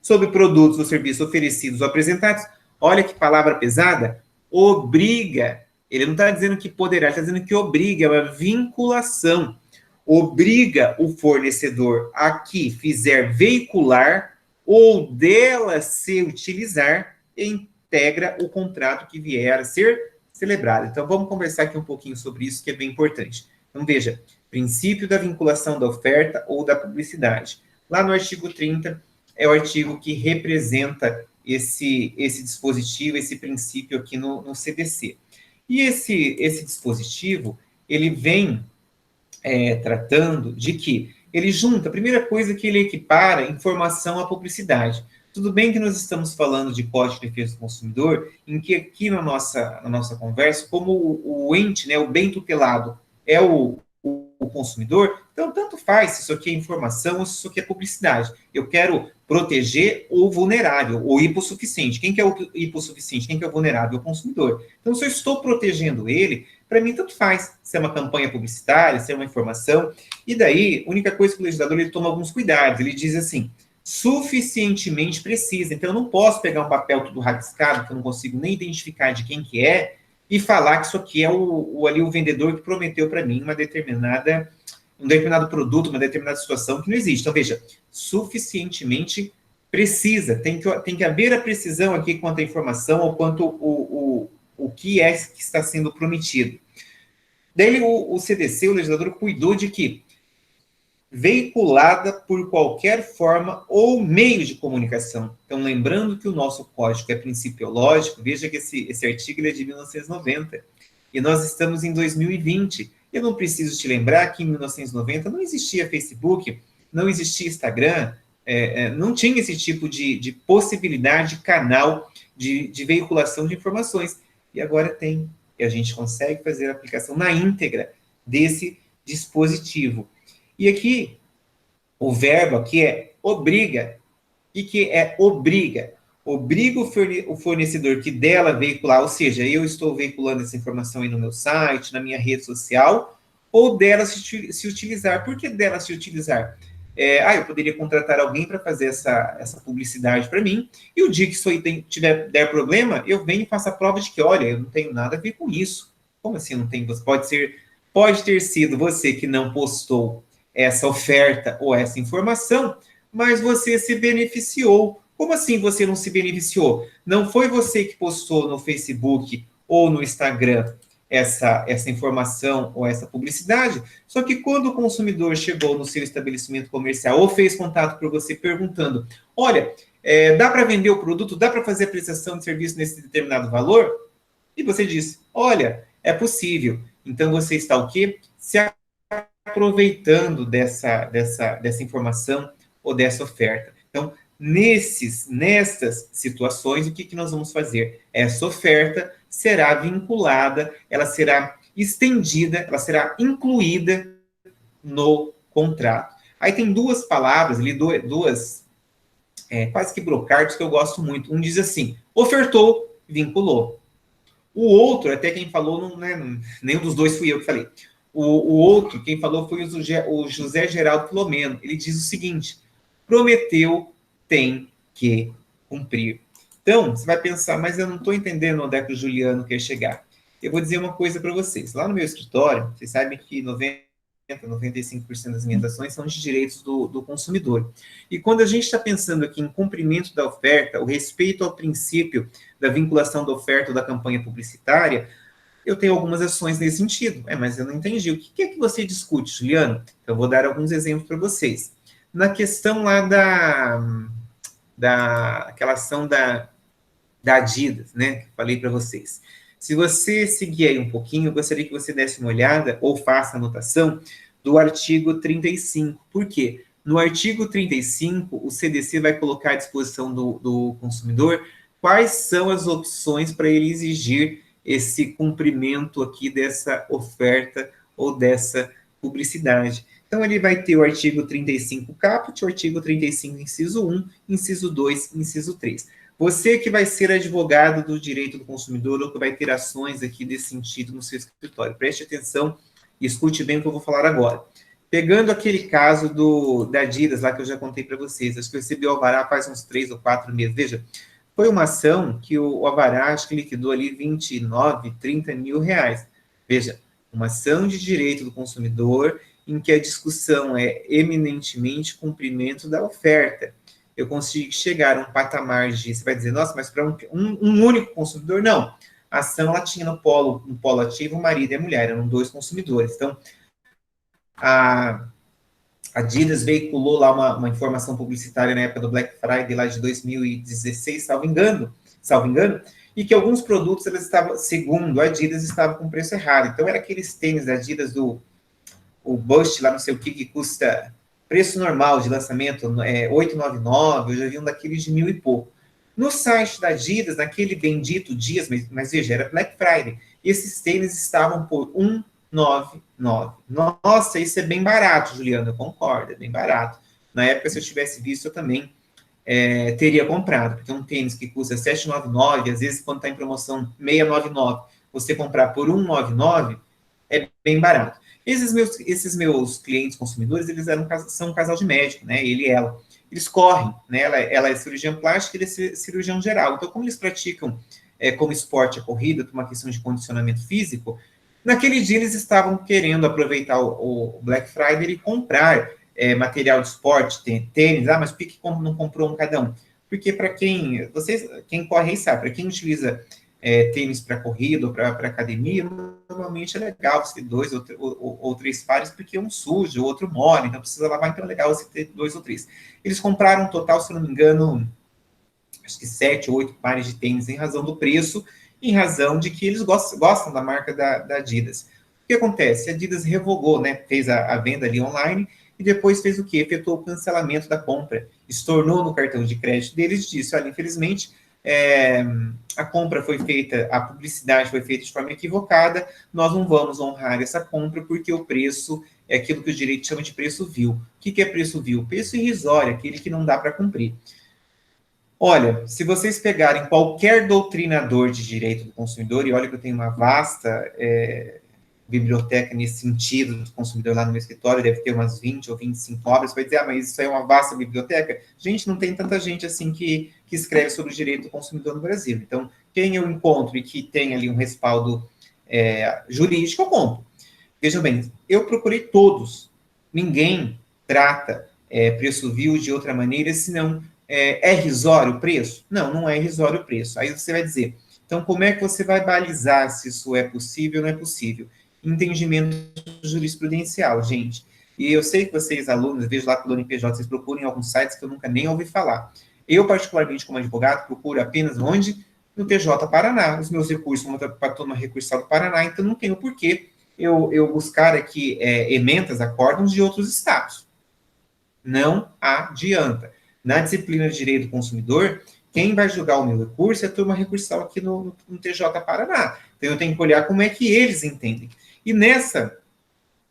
Sobre produtos ou serviços oferecidos ou apresentados, olha que palavra pesada, obriga. Ele não está dizendo que poderá, está dizendo que obriga, é uma vinculação. Obriga o fornecedor a que fizer veicular ou dela se utilizar e integra o contrato que vier a ser celebrado. Então, vamos conversar aqui um pouquinho sobre isso, que é bem importante. Então, veja, princípio da vinculação da oferta ou da publicidade. Lá no artigo 30, é o artigo que representa esse dispositivo, esse princípio aqui no CDC. E esse dispositivo, ele vem tratando de que ele junta, a primeira coisa que ele equipara informação à publicidade. Tudo bem que nós estamos falando de Código de Defesa do Consumidor, em que aqui na nossa conversa, como o ente, né, o bem tutelado, é o consumidor, então tanto faz se isso aqui é informação ou se isso aqui é publicidade. Eu quero proteger o vulnerável, o hipossuficiente. Quem que é o hipossuficiente? Quem que é o vulnerável? O consumidor. Então, se eu estou protegendo ele, para mim tanto faz se é uma campanha publicitária, se é uma informação. E daí, a única coisa que o legislador ele toma alguns cuidados. Ele diz assim, suficientemente precisa. Então, eu não posso pegar um papel tudo rabiscado, que eu não consigo nem identificar de quem que é, e falar que isso aqui é o vendedor que prometeu para mim um determinado produto, uma determinada situação que não existe. Então, veja, suficientemente precisa. Tem que haver a precisão aqui quanto à informação ou quanto o que é que está sendo prometido. Daí o CDC, o legislador, cuidou de que veiculada por qualquer forma ou meio de comunicação. Então, lembrando que o nosso código é principiológico, veja que esse artigo ele é de 1990, e nós estamos em 2020. Eu não preciso te lembrar que em 1990 não existia Facebook, não existia Instagram, não tinha esse tipo de possibilidade, de canal de veiculação de informações. E agora tem. E a gente consegue fazer a aplicação na íntegra desse dispositivo. E aqui, o verbo aqui é obriga. E que é obriga. Obriga o fornecedor que dela veicular, ou seja, eu estou veiculando essa informação aí no meu site, na minha rede social, ou dela se utilizar. Por que dela se utilizar? eu poderia contratar alguém para fazer essa publicidade para mim, e o dia que isso aí der problema, eu venho e faço a prova de que, olha, eu não tenho nada a ver com isso. Como assim não tem? Pode ter sido você que não postou essa oferta ou essa informação, mas você se beneficiou. Como assim você não se beneficiou? Não foi você que postou no Facebook ou no Instagram essa informação ou essa publicidade, só que quando o consumidor chegou no seu estabelecimento comercial ou fez contato por você perguntando, olha, dá para vender o produto, dá para fazer a prestação de serviço nesse determinado valor? E você diz, olha, é possível. Então você está o quê? Se aproveitando dessa informação ou dessa oferta. Então, nessas situações, o que nós vamos fazer? Essa oferta será vinculada, ela será estendida, ela será incluída no contrato. Aí tem duas palavras ali, duas quase que brocardos que eu gosto muito. Um diz assim, ofertou, vinculou. O outro, até quem falou, não, né, nenhum dos dois fui eu que falei. O outro, quem falou foi o José Geraldo Filomeno. Ele diz o seguinte, prometeu, tem que cumprir. Então, você vai pensar, mas eu não estou entendendo onde é que o Juliano quer chegar. Eu vou dizer uma coisa para vocês. Lá no meu escritório, vocês sabem que 95% das minhas ações são de direitos do consumidor. E quando a gente está pensando aqui em cumprimento da oferta, o respeito ao princípio da vinculação da oferta ou da campanha publicitária, eu tenho algumas ações nesse sentido. Mas eu não entendi. O que é que você discute, Juliano? Eu vou dar alguns exemplos para vocês. Na questão lá aquela ação da Adidas, né? Que eu falei para vocês. Se você seguir aí um pouquinho, eu gostaria que você desse uma olhada ou faça anotação do artigo 35. Por quê? No artigo 35, o CDC vai colocar à disposição do consumidor quais são as opções para ele exigir esse cumprimento aqui dessa oferta ou dessa publicidade. Então, ele vai ter o artigo 35 caput, o artigo 35, inciso 1, inciso 2, inciso 3. Você que vai ser advogado do direito do consumidor ou que vai ter ações aqui desse sentido no seu escritório, preste atenção e escute bem o que eu vou falar agora. Pegando aquele caso da Adidas, lá que eu já contei para vocês, acho que eu recebi o alvará faz uns 3 ou 4 meses. Veja, foi uma ação que o alvará, acho que liquidou ali 29, 30 mil reais. Veja, uma ação de direito do consumidor em que a discussão é eminentemente cumprimento da oferta. Eu consigo chegar a um patamar de, você vai dizer, nossa, mas para um único consumidor? Não. A ação, ela tinha no polo ativo o marido e a mulher, eram 2 consumidores. Então, a Adidas veiculou lá uma informação publicitária na época do Black Friday, lá de 2016, salvo engano, e que alguns produtos, eles estavam, segundo a Adidas, estavam com preço errado. Então, era aqueles tênis da Adidas, o Bust, lá não sei o que custa preço normal de lançamento, 899, eu já vi um daqueles de 1.000 e pouco. No site da Adidas, naquele bendito dia, mas veja, era Black Friday, esses tênis estavam por 199. Nossa, isso é bem barato, Juliana, eu concordo, é bem barato. Na época, se eu tivesse visto, eu também teria comprado, porque um tênis que custa 799, às vezes quando está em promoção 699, você comprar por 199, é bem barato. Esses meus clientes consumidores, eles são um casal de médico, né? Ele e ela. Eles correm, né? Ela é cirurgiã plástica, ele é cirurgião geral. Então, como eles praticam como esporte a corrida, por uma questão de condicionamento físico, naquele dia eles estavam querendo aproveitar o Black Friday e comprar material de esporte, tênis. Mas por que não comprou um cada um? Porque para quem corre aí sabe, para quem utiliza tênis para corrida ou para academia, normalmente é legal você ter 2 ou 3 pares, porque um suja, o outro molha, então precisa lavar, então é legal você ter 2 ou 3. Eles compraram um total, se não me engano, acho que 7 ou 8 pares de tênis em razão do preço, em razão de que eles gostam da marca da Adidas. O que acontece? A Adidas revogou, né? Fez a venda ali online e depois fez o quê? Efetuou o cancelamento da compra. Estornou no cartão de crédito deles e disse, olha, infelizmente, a compra foi feita, a publicidade foi feita de forma equivocada, nós não vamos honrar essa compra porque o preço é aquilo que o direito chama de preço vil. O que é preço vil? Preço irrisório, aquele que não dá para cumprir. Olha, se vocês pegarem qualquer doutrinador de direito do consumidor, e olha que eu tenho uma vasta biblioteca nesse sentido do consumidor lá no meu escritório, deve ter umas 20 ou 25 obras, vai dizer, mas isso é uma vasta biblioteca? Gente, não tem tanta gente assim que escreve sobre o direito do consumidor no Brasil. Então, quem eu encontro e que tem ali um respaldo jurídico, eu compro. Vejam bem, eu procurei todos. Ninguém trata preço vil de outra maneira, senão é irrisório o preço? Não, não é irrisório o preço. Aí você vai dizer, então como é que você vai balizar se isso é possível ou não é possível? Entendimento jurisprudencial, gente. E eu sei que vocês, alunos, vejo lá pelo NPJ, vocês procurem alguns sites que eu nunca nem ouvi falar. Eu, particularmente, como advogado, procuro apenas onde? No TJ Paraná. Os meus recursos vão para a turma recursal do Paraná, então não tenho porquê eu buscar aqui ementas, acórdãos de outros estados. Não adianta. Na disciplina de Direito do Consumidor, quem vai julgar o meu recurso é a turma recursal aqui no TJ Paraná. Então, eu tenho que olhar como é que eles entendem. E nessa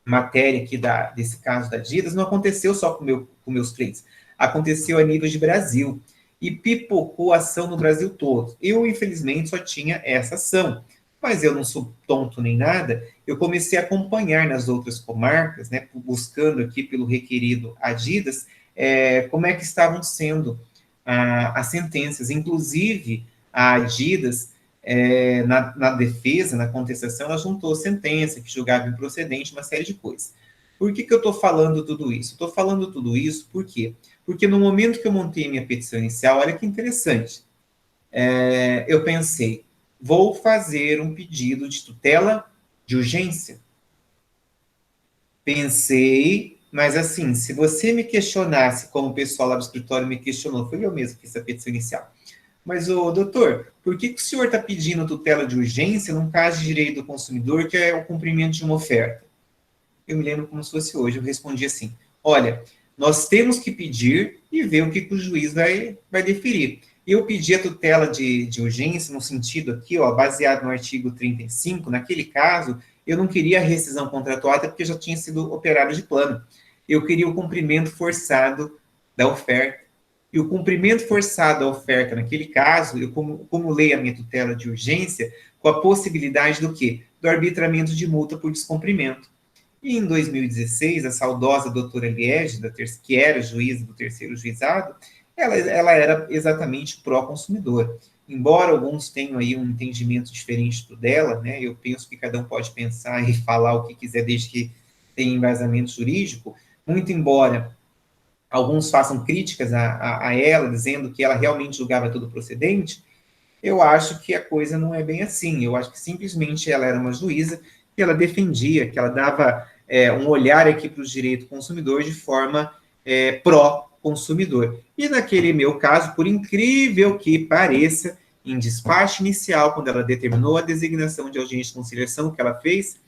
matéria aqui desse caso da Adidas, não aconteceu só com meus clientes. Aconteceu a nível de Brasil. E pipocou a ação no Brasil todo. Eu, infelizmente, só tinha essa ação. Mas eu não sou tonto nem nada. Eu comecei a acompanhar nas outras comarcas, né, buscando aqui pelo requerido Adidas, como é que estavam sendo as sentenças. Inclusive, a Adidas, na defesa, na contestação, ela juntou sentença que julgava improcedente, uma série de coisas. Por que eu estou falando tudo isso? Estou falando tudo isso por quê? Porque no momento que eu montei minha petição inicial, olha que interessante, eu pensei, vou fazer um pedido de tutela de urgência. Pensei, mas assim, se você me questionasse, como o pessoal lá do escritório me questionou, foi eu mesmo que fiz a petição inicial. Mas, doutor, por que o senhor está pedindo tutela de urgência num caso de direito do consumidor, que é o cumprimento de uma oferta? Eu me lembro como se fosse hoje, eu respondi assim, olha, nós temos que pedir e ver o que o juiz vai deferir. Eu pedi a tutela de urgência no sentido aqui, ó, baseado no artigo 35, naquele caso, eu não queria a rescisão contratual, até porque já tinha sido operado de plano. Eu queria o cumprimento forçado da oferta. E o cumprimento forçado da oferta, naquele caso, eu acumulei a minha tutela de urgência com a possibilidade do quê? Do arbitramento de multa por descumprimento. E em 2016, a saudosa doutora Liege, que era juíza do terceiro juizado, ela era exatamente pró-consumidor. Embora alguns tenham aí um entendimento diferente do dela, né, eu penso que cada um pode pensar e falar o que quiser desde que tenha embasamento jurídico, muito embora alguns façam críticas a ela, dizendo que ela realmente julgava tudo procedente, eu acho que a coisa não é bem assim. Eu acho que simplesmente ela era uma juíza que ela defendia, que ela dava um olhar aqui para os direitos do consumidor de forma pró-consumidor. E naquele meu caso, por incrível que pareça, em despacho inicial, quando ela determinou a designação de audiência de conciliação, o que ela fez?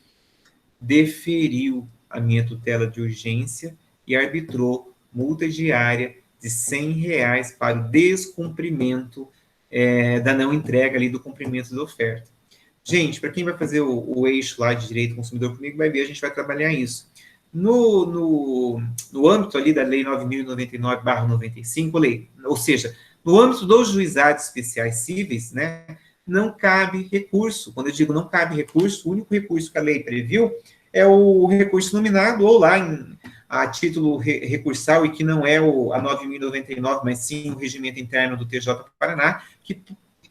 Deferiu a minha tutela de urgência e arbitrou multa diária de R$ 100 para o descumprimento da não entrega ali do cumprimento da oferta. Gente, para quem vai fazer o eixo lá de direito do consumidor comigo, vai ver, a gente vai trabalhar isso. No âmbito ali da Lei 9.099/95, lei, ou seja, no âmbito dos juizados especiais cíveis, né, não cabe recurso. Quando eu digo não cabe recurso, o único recurso que a lei previu é o recurso nominado, ou lá a título recursal, e que não é a 9.099, mas sim o regimento interno do TJ Paraná, que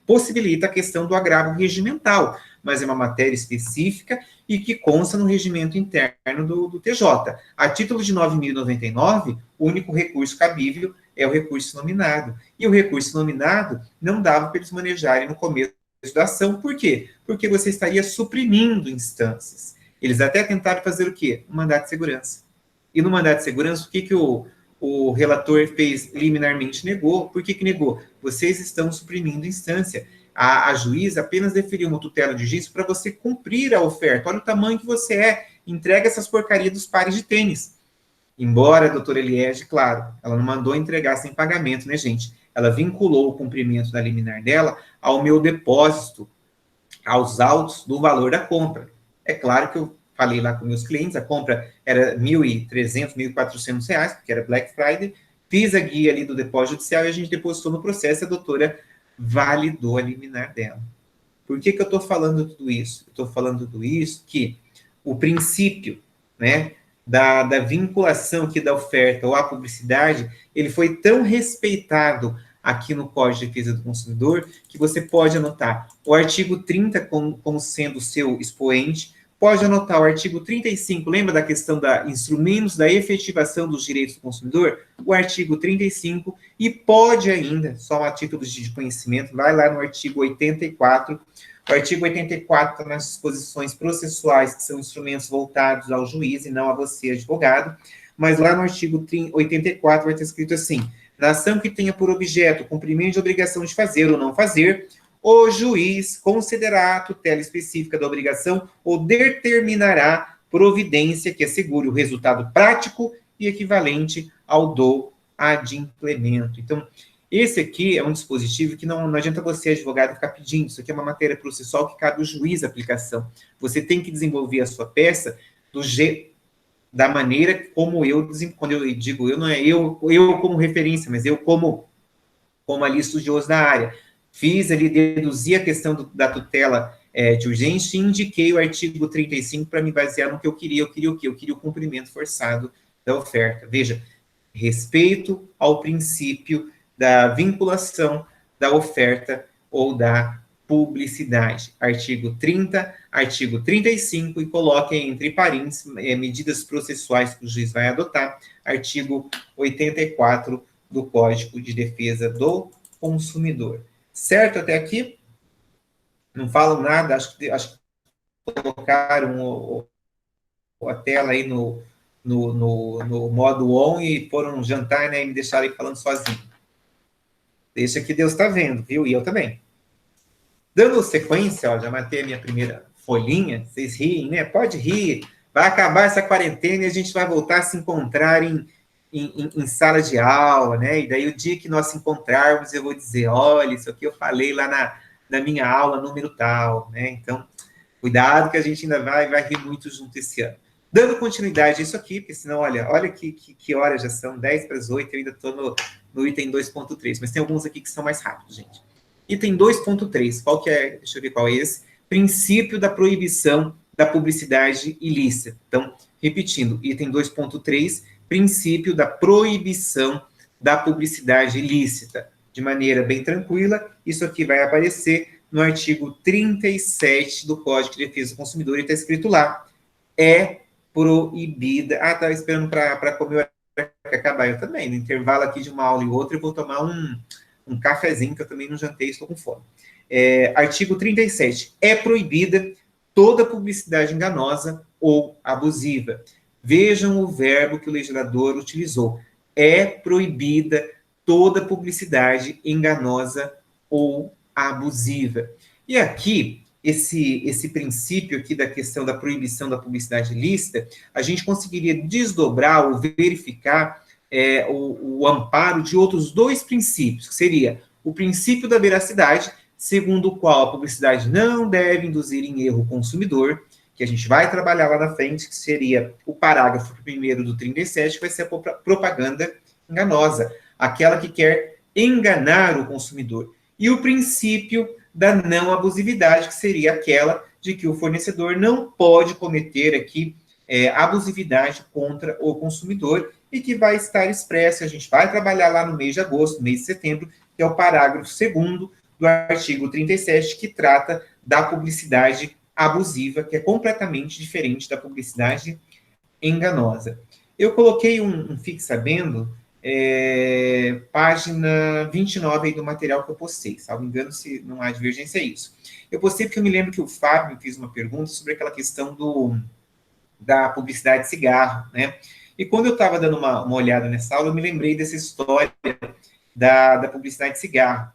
possibilita a questão do agravo regimental, mas é uma matéria específica e que consta no regimento interno do TJ. A título de 9.099, o único recurso cabível é o recurso nominado. E o recurso nominado não dava para eles manejarem no começo da ação. Por quê? Porque você estaria suprimindo instâncias. Eles até tentaram fazer o quê? Um mandato de segurança. E no mandato de segurança, o que o relator fez liminarmente? Negou. Por que negou? Vocês estão suprimindo instância. A juíza apenas deferiu uma tutela de urgência para você cumprir a oferta. Olha o tamanho que você é. Entrega essas porcarias dos pares de tênis. Embora a doutora Eliege, claro, ela não mandou entregar sem pagamento, né, gente? Ela vinculou o cumprimento da liminar dela ao meu depósito, aos autos do valor da compra. É claro que eu falei lá com meus clientes, a compra era R$ 1.300, R$ 1.400, porque era Black Friday, fiz a guia ali do depósito judicial e a gente depositou no processo e a doutora validou a liminar dela. Por que eu estou falando tudo isso? Eu estou falando tudo isso que o princípio, né, da vinculação aqui da oferta ou a publicidade, ele foi tão respeitado aqui no Código de Defesa do Consumidor, que você pode anotar o artigo 30 como sendo o seu expoente, pode anotar o artigo 35, lembra da questão da instrumentos da efetivação dos direitos do consumidor? O artigo 35, e pode ainda, só a título de conhecimento, vai lá no artigo 84, o artigo 84 está nas disposições processuais, que são instrumentos voltados ao juiz e não a você, advogado, mas lá no artigo 84 vai estar escrito assim: na ação que tenha por objeto o cumprimento de obrigação de fazer ou não fazer, o juiz considerará a tutela específica da obrigação ou determinará providência que assegure o resultado prático e equivalente ao do adimplemento. Então, esse aqui é um dispositivo que não adianta você, advogado, ficar pedindo. Isso aqui é uma matéria processual que cabe ao juiz a aplicação. Você tem que desenvolver a sua peça da maneira como eu, quando eu digo eu, não é eu como referência, mas eu como ali estudioso da área. Fiz ali, deduzi a questão da tutela de urgência e indiquei o artigo 35 para me basear no que eu queria. Eu queria o quê? Eu queria o cumprimento forçado da oferta. Veja, respeito ao princípio da vinculação da oferta ou da publicidade. Artigo 30, artigo 35, e coloquem entre parênteses medidas processuais que o juiz vai adotar, artigo 84 do Código de Defesa do Consumidor. Certo até aqui? Não falam nada? Acho que colocaram a tela aí no modo on e foram jantar, né, e me deixaram aí falando sozinho. Deixa que Deus está vendo, viu? E eu também. Dando sequência, ó, já matei a minha primeira folhinha. Vocês riem, né? Pode rir. Vai acabar essa quarentena e a gente vai voltar a se encontrar em sala de aula, né? E daí o dia que nós se encontrarmos, eu vou dizer, olha, isso aqui eu falei lá na minha aula número tal, né? Então, cuidado que a gente ainda vai rir muito junto esse ano. Dando continuidade a isso aqui, porque senão, olha que horas já são, 10 para as 8, eu ainda estou no item 2.3, mas tem alguns aqui que são mais rápidos, gente. Item 2.3, qual que é? Deixa eu ver qual é esse. Princípio da proibição da publicidade ilícita. Então, repetindo, item 2.3, princípio da proibição da publicidade ilícita. De maneira bem tranquila, isso aqui vai aparecer no artigo 37 do Código de Defesa do Consumidor, e está escrito lá, é proibida. Ah, estava esperando para comer que acabar. Eu também, no intervalo aqui de uma aula e outra, eu vou tomar um cafezinho, que eu também não jantei, estou com fome. Artigo 37. É proibida toda publicidade enganosa ou abusiva. Vejam o verbo que o legislador utilizou. É proibida toda publicidade enganosa ou abusiva. E aqui, esse princípio aqui da questão da proibição da publicidade ilícita, a gente conseguiria desdobrar ou verificar o amparo de outros dois princípios, que seria o princípio da veracidade, segundo o qual a publicidade não deve induzir em erro o consumidor, que a gente vai trabalhar lá na frente, que seria o parágrafo 1º do 37, que vai ser a propaganda enganosa, aquela que quer enganar o consumidor. E o princípio da não abusividade, que seria aquela de que o fornecedor não pode cometer aqui abusividade contra o consumidor, e que vai estar expresso, a gente vai trabalhar lá no mês de agosto, mês de setembro, que é o parágrafo 2º do artigo 37, que trata da publicidade abusiva, que é completamente diferente da publicidade enganosa. Eu coloquei um Fique Sabendo, página 29 aí do material que eu postei, salvo engano, se não há divergência, é isso. Eu postei porque eu me lembro que o Fábio me fez uma pergunta sobre aquela questão da publicidade de cigarro, né? E quando eu estava dando uma olhada nessa aula, eu me lembrei dessa história da publicidade de cigarro.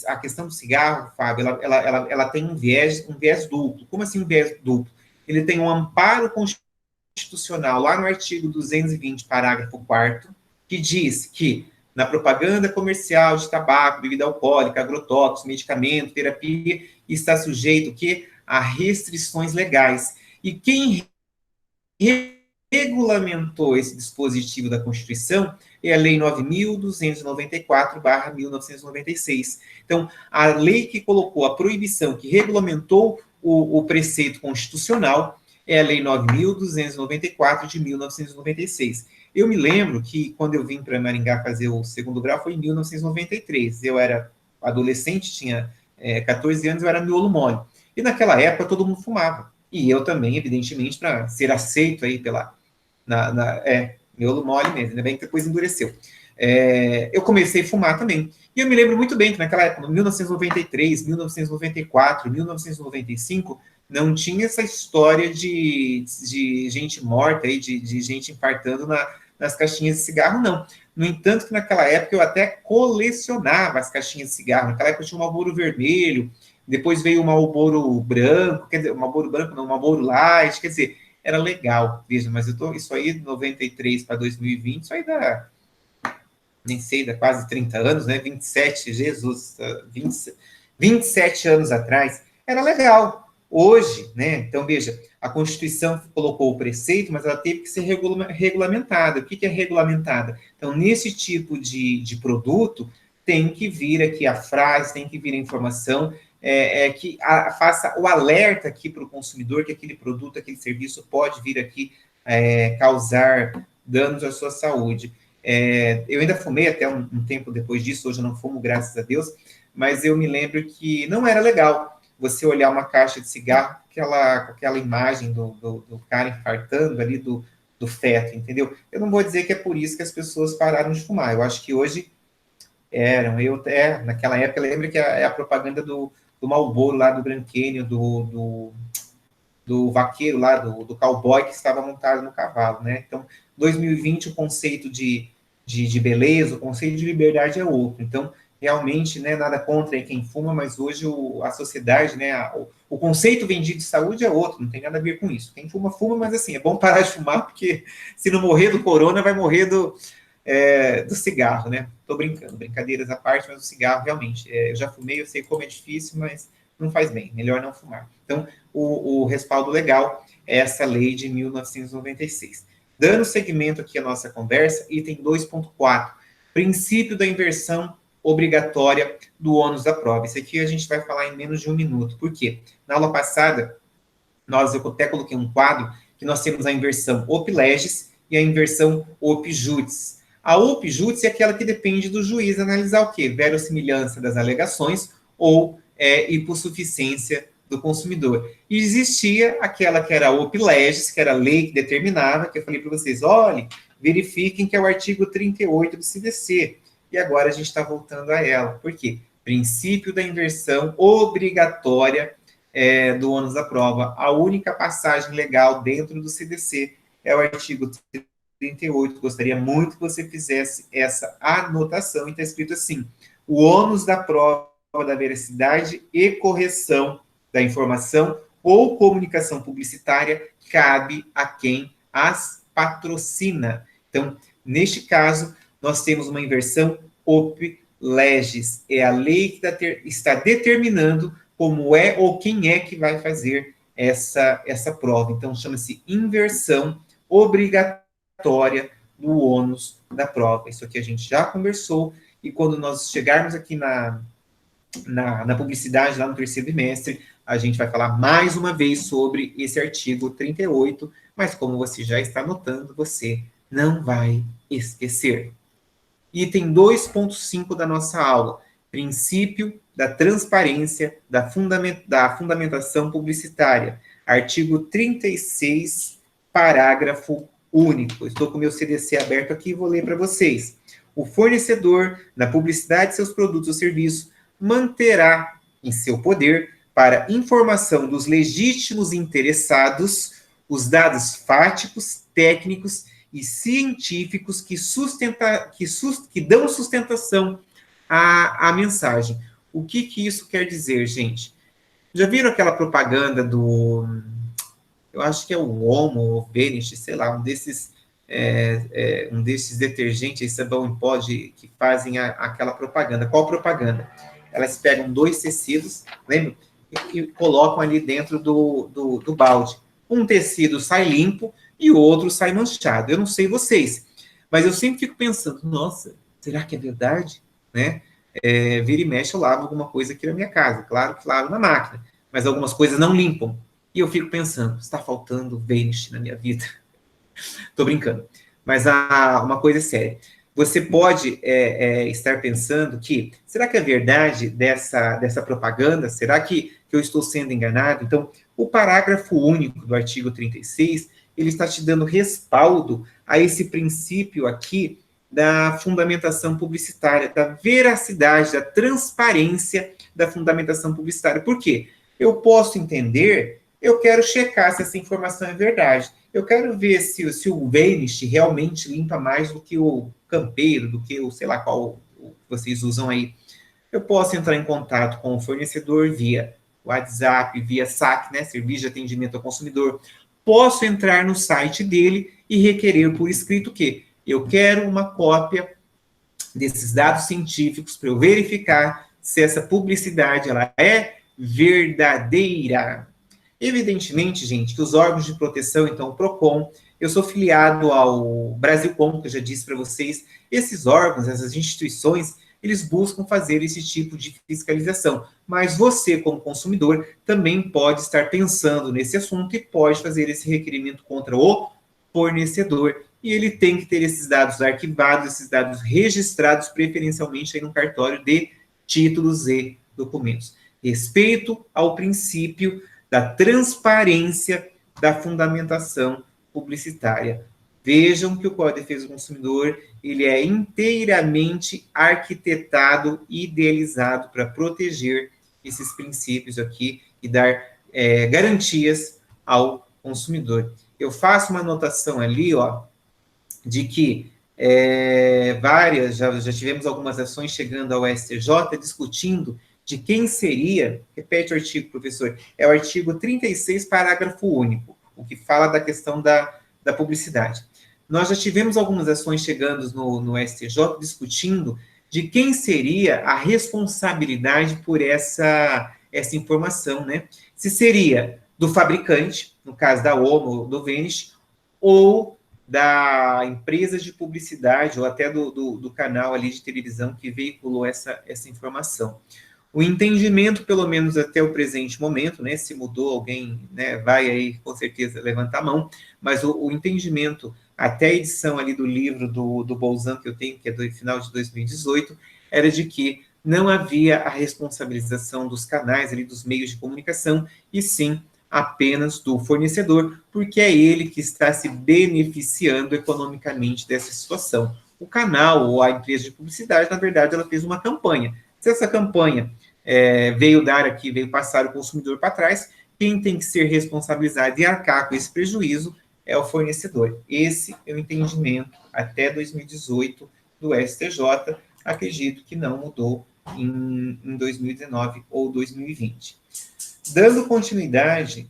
A questão do cigarro, Fábio, ela tem um viés duplo. Como assim um viés duplo? Ele tem um amparo constitucional lá no artigo 220, parágrafo 4º, que diz que na propaganda comercial de tabaco, bebida alcoólica, agrotóxicos, medicamento, terapia, está sujeito que a restrições legais. E quem regulamentou esse dispositivo da Constituição é a Lei 9.294/1996. Então, a lei que colocou a proibição, que regulamentou o preceito constitucional é a Lei 9.294 de 1996. Eu me lembro que quando eu vim para Maringá fazer o segundo grau foi em 1993. Eu era adolescente, tinha 14 anos, eu era miolo mole. E naquela época todo mundo fumava. E eu também, evidentemente, para ser aceito aí pela... miolo mole mesmo, ainda bem que depois endureceu. Eu comecei a fumar também. E eu me lembro muito bem que naquela época, 1993, 1994, 1995, não tinha essa história de gente morta, aí, de gente infartando nas caixinhas de cigarro, não. No entanto, que naquela época eu até colecionava as caixinhas de cigarro. Naquela época eu tinha um Marlboro vermelho, depois veio o Marlboro branco, quer dizer, o Marlboro branco não, o Marlboro light, quer dizer, era legal, veja, mas isso aí de 93 para 2020, isso aí dá, nem sei, dá quase 30 anos, né? 27, Jesus, 27 anos atrás, era legal. Hoje, né? Então, veja, a Constituição colocou o preceito, mas ela teve que ser regulamentada. O que é regulamentada? Então, nesse tipo de produto, tem que vir aqui a frase, tem que vir a informação, que faça o alerta aqui para o consumidor que aquele produto, aquele serviço pode vir aqui causar danos à sua saúde. Eu ainda fumei até um tempo depois disso, hoje eu não fumo, graças a Deus, mas eu me lembro que não era legal você olhar uma caixa de cigarro com aquela imagem do cara infartando ali, do feto, entendeu? Eu não vou dizer que é por isso que as pessoas pararam de fumar, eu acho que hoje naquela época, lembra que a propaganda do Marlboro lá, do Grand Canyon, do vaqueiro lá, do cowboy que estava montado no cavalo, né? Então, 2020, o conceito de beleza, o conceito de liberdade é outro. Então, realmente, né, nada contra quem fuma, mas hoje a sociedade, né, o conceito vendido de saúde é outro, não tem nada a ver com isso. Quem fuma, fuma, mas assim, é bom parar de fumar, porque se não morrer do corona, vai morrer do cigarro, né? Tô brincando, brincadeiras à parte, mas o cigarro, realmente, eu já fumei, eu sei como é difícil, mas não faz bem, melhor não fumar. Então, o respaldo legal é essa lei de 1996. Dando seguimento aqui à nossa conversa, item 2.4, princípio da inversão obrigatória do ônus da prova. Isso aqui a gente vai falar em menos de um minuto. Por quê? Na aula passada, eu até coloquei um quadro que nós temos a inversão op legis e a inversão op judice. A op judice é aquela que depende do juiz analisar o quê? Verossimilhança das alegações ou hipossuficiência do consumidor. E existia aquela que era a op legis, que era a lei que determinava, que eu falei para vocês, olhem, verifiquem que é o artigo 38 do CDC. E agora a gente está voltando a ela. Por quê? Princípio da inversão obrigatória do ônus da prova. A única passagem legal dentro do CDC é o artigo 38. Gostaria muito que você fizesse essa anotação. E está escrito assim, o ônus da prova da veracidade e correção da informação ou comunicação publicitária cabe a quem as patrocina. Então, neste caso, nós temos uma inversão op legis. É a lei que está determinando como é ou quem é que vai fazer essa prova. Então, chama-se inversão obrigatória do ônus da prova. Isso aqui a gente já conversou, e quando nós chegarmos aqui na publicidade, lá no terceiro bimestre, a gente vai falar mais uma vez sobre esse artigo 38, mas como você já está notando, você não vai esquecer. Item 2.5 da nossa aula, princípio da transparência da fundamentação publicitária. Artigo 36, parágrafo único. Estou com o meu CDC aberto aqui e vou ler para vocês. O fornecedor, na publicidade de seus produtos ou serviços, manterá em seu poder, para informação dos legítimos interessados, os dados fáticos, técnicos e científicos que dão sustentação à mensagem. O que isso quer dizer, gente? Já viram aquela propaganda eu acho que é o Omo, ou Vanish, sei lá, um desses detergentes, sabão em pó que fazem aquela propaganda. Qual propaganda? Elas pegam 2 tecidos, lembra? E colocam ali dentro do balde. Um tecido sai limpo e o outro sai manchado. Eu não sei vocês, mas eu sempre fico pensando, nossa, será que é verdade? Né? Vira e mexe, eu lavo alguma coisa aqui na minha casa. Claro que lavo na máquina, mas algumas coisas não limpam. E eu fico pensando, está faltando Vanish na minha vida. Estou brincando. Mas uma coisa é séria. Você pode estar pensando que, será que é verdade dessa propaganda? Será que eu estou sendo enganado? Então, o parágrafo único do artigo 36, ele está te dando respaldo a esse princípio aqui da fundamentação publicitária, da veracidade, da transparência da fundamentação publicitária. Por quê? Eu posso entender, eu quero checar se essa informação é verdade. Eu quero ver se o Vanish realmente limpa mais do que o Campeiro, do que o, sei lá qual vocês usam aí. Eu posso entrar em contato com o fornecedor via WhatsApp, via SAC, né, Serviço de Atendimento ao Consumidor. Posso entrar no site dele e requerer por escrito que eu quero uma cópia desses dados científicos para eu verificar se essa publicidade ela é verdadeira. Evidentemente, gente, que os órgãos de proteção, então o PROCON, eu sou filiado ao Brasilcom, que eu já disse para vocês, esses órgãos, essas instituições, eles buscam fazer esse tipo de fiscalização. Mas você, como consumidor, também pode estar pensando nesse assunto e pode fazer esse requerimento contra o fornecedor. E ele tem que ter esses dados arquivados, esses dados registrados, preferencialmente aí no cartório de títulos e documentos. Respeito ao princípio da transparência da fundamentação publicitária. Vejam que o Código de Defesa do Consumidor ele é inteiramente arquitetado e idealizado para proteger esses princípios aqui e dar garantias ao consumidor. Eu faço uma anotação ali, ó, de que já tivemos algumas ações chegando ao STJ discutindo de quem seria, repete o artigo, professor, é o artigo 36, parágrafo único, o que fala da questão da publicidade. Nós já tivemos algumas ações chegando no STJ discutindo de quem seria a responsabilidade por essa informação, né? Se seria do fabricante, no caso da OMO, do Vanish, ou da empresa de publicidade, ou até do canal ali de televisão que veiculou essa informação. O entendimento, pelo menos até o presente momento, né, se mudou alguém, né, vai aí com certeza levantar a mão, mas o entendimento até a edição ali do livro do Bolzan que eu tenho, que é do final de 2018, era de que não havia a responsabilização dos canais ali, dos meios de comunicação, e sim apenas do fornecedor, porque é ele que está se beneficiando economicamente dessa situação. O canal ou a empresa de publicidade, na verdade, ela fez uma campanha. Se essa campanha veio passar o consumidor para trás, quem tem que ser responsabilizado e arcar com esse prejuízo é o fornecedor. Esse é o entendimento até 2018 do STJ. Acredito que não mudou em 2019 ou 2020. Dando continuidade,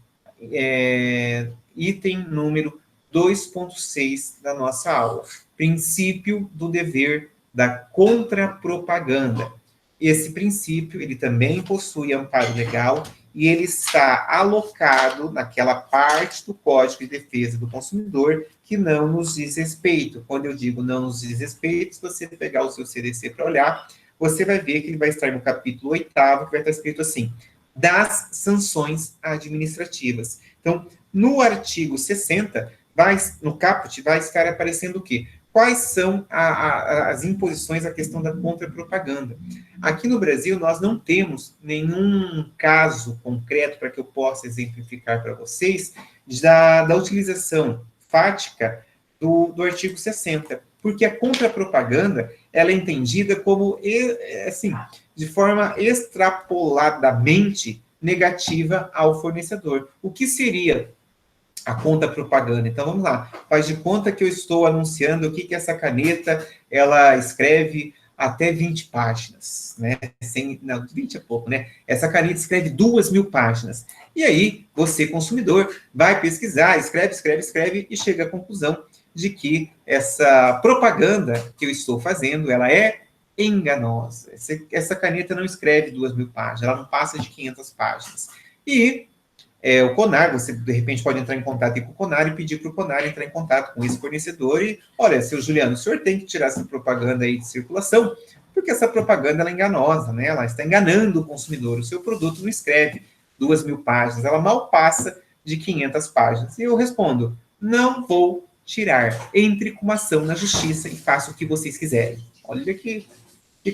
item número 2.6 da nossa aula, princípio do dever da contrapropaganda. Esse princípio, ele também possui amparo legal e ele está alocado naquela parte do Código de Defesa do Consumidor que não nos diz respeito. Quando eu digo não nos diz respeito, se você pegar o seu CDC para olhar, você vai ver que ele vai estar no capítulo 8º, que vai estar escrito assim, das sanções administrativas. Então, no artigo 60, no caput, vai estar aparecendo o quê? Quais são as imposições à questão da contrapropaganda. Aqui no Brasil, nós não temos nenhum caso concreto para que eu possa exemplificar para vocês da utilização fática do artigo 60, porque a contrapropaganda ela é entendida como, assim, de forma extrapoladamente negativa ao fornecedor. O que seria a contrapropaganda? Então, vamos lá. Faz de conta que eu estou anunciando o que essa caneta, ela escreve até 20 páginas, né? 20 é pouco, né? Essa caneta escreve 2.000 páginas. E aí, você, consumidor, vai pesquisar, escreve e chega à conclusão de que essa propaganda que eu estou fazendo, ela é enganosa. Essa caneta não escreve 2.000 páginas, ela não passa de 500 páginas. E o CONAR, você de repente pode entrar em contato com o CONAR e pedir para o CONAR entrar em contato com esse fornecedor e, olha, seu Juliano, o senhor tem que tirar essa propaganda aí de circulação, porque essa propaganda ela é enganosa, né? Ela está enganando o consumidor, o seu produto não escreve 2.000 páginas, ela mal passa de 500 páginas. E eu respondo, não vou tirar. Entre com uma ação na justiça e faça o que vocês quiserem. Olha que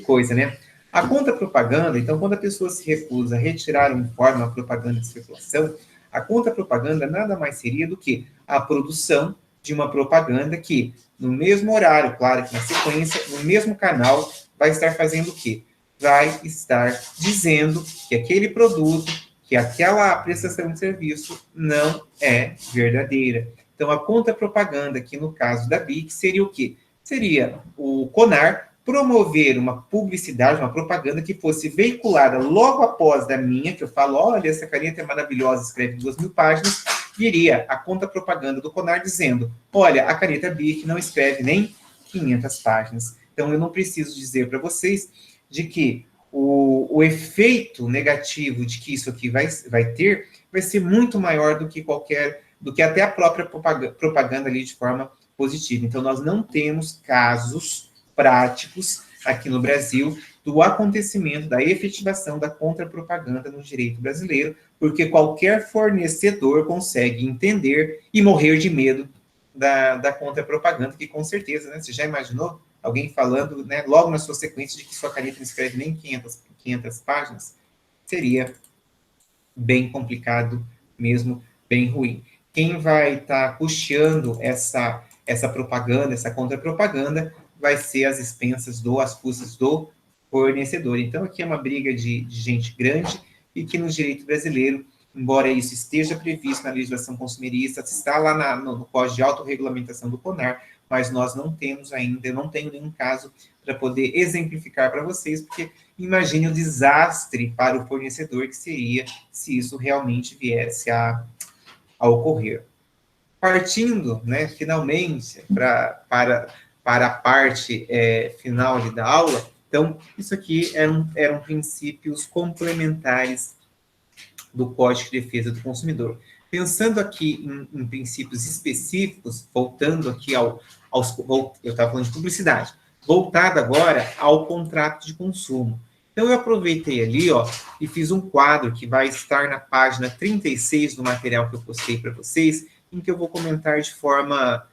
coisa, né? A contra-propaganda, então, quando a pessoa se recusa a retirar um informe, uma propaganda de circulação, a contra-propaganda nada mais seria do que a produção de uma propaganda que, no mesmo horário, claro que na sequência, no mesmo canal, vai estar fazendo o quê? Vai estar dizendo que aquele produto, que aquela prestação de serviço não é verdadeira. Então, a contra-propaganda, que no caso da BIC, seria o quê? Seria o CONAR promover uma publicidade, uma propaganda que fosse veiculada logo após da minha, que eu falo, olha, essa caneta é maravilhosa, escreve 2.000 páginas, viria a contra-propaganda do CONAR dizendo, olha, a caneta BIC não escreve nem 500 páginas. Então, eu não preciso dizer para vocês de que o efeito negativo de que isso aqui vai ter, vai ser muito maior do que até a própria propaganda ali de forma positiva. Então, nós não temos casos práticos aqui no Brasil do acontecimento, da efetivação da contra-propaganda no direito brasileiro, porque qualquer fornecedor consegue entender e morrer de medo da contra-propaganda, que com certeza, né, você já imaginou alguém falando, né, logo na sua sequência de que sua caneta não escreve nem 500 páginas? Seria bem complicado mesmo, bem ruim. Quem vai estar custeando essa propaganda, essa contra-propaganda, vai ser às expensas às custas do fornecedor. Então, aqui é uma briga de gente grande e que no direito brasileiro, embora isso esteja previsto na legislação consumerista, está lá no Código de Autorregulamentação do CONAR, mas nós não temos ainda, eu não tenho nenhum caso para poder exemplificar para vocês, porque imagine o desastre para o fornecedor que seria se isso realmente viesse a ocorrer. Partindo, né, finalmente, para a parte final ali da aula, então, isso aqui eram princípios complementares do Código de Defesa do Consumidor. Pensando aqui em princípios específicos, voltando aqui eu estava falando de publicidade, voltado agora ao contrato de consumo. Então, eu aproveitei ali, e fiz um quadro que vai estar na página 36 do material que eu postei para vocês, em que eu vou comentar de forma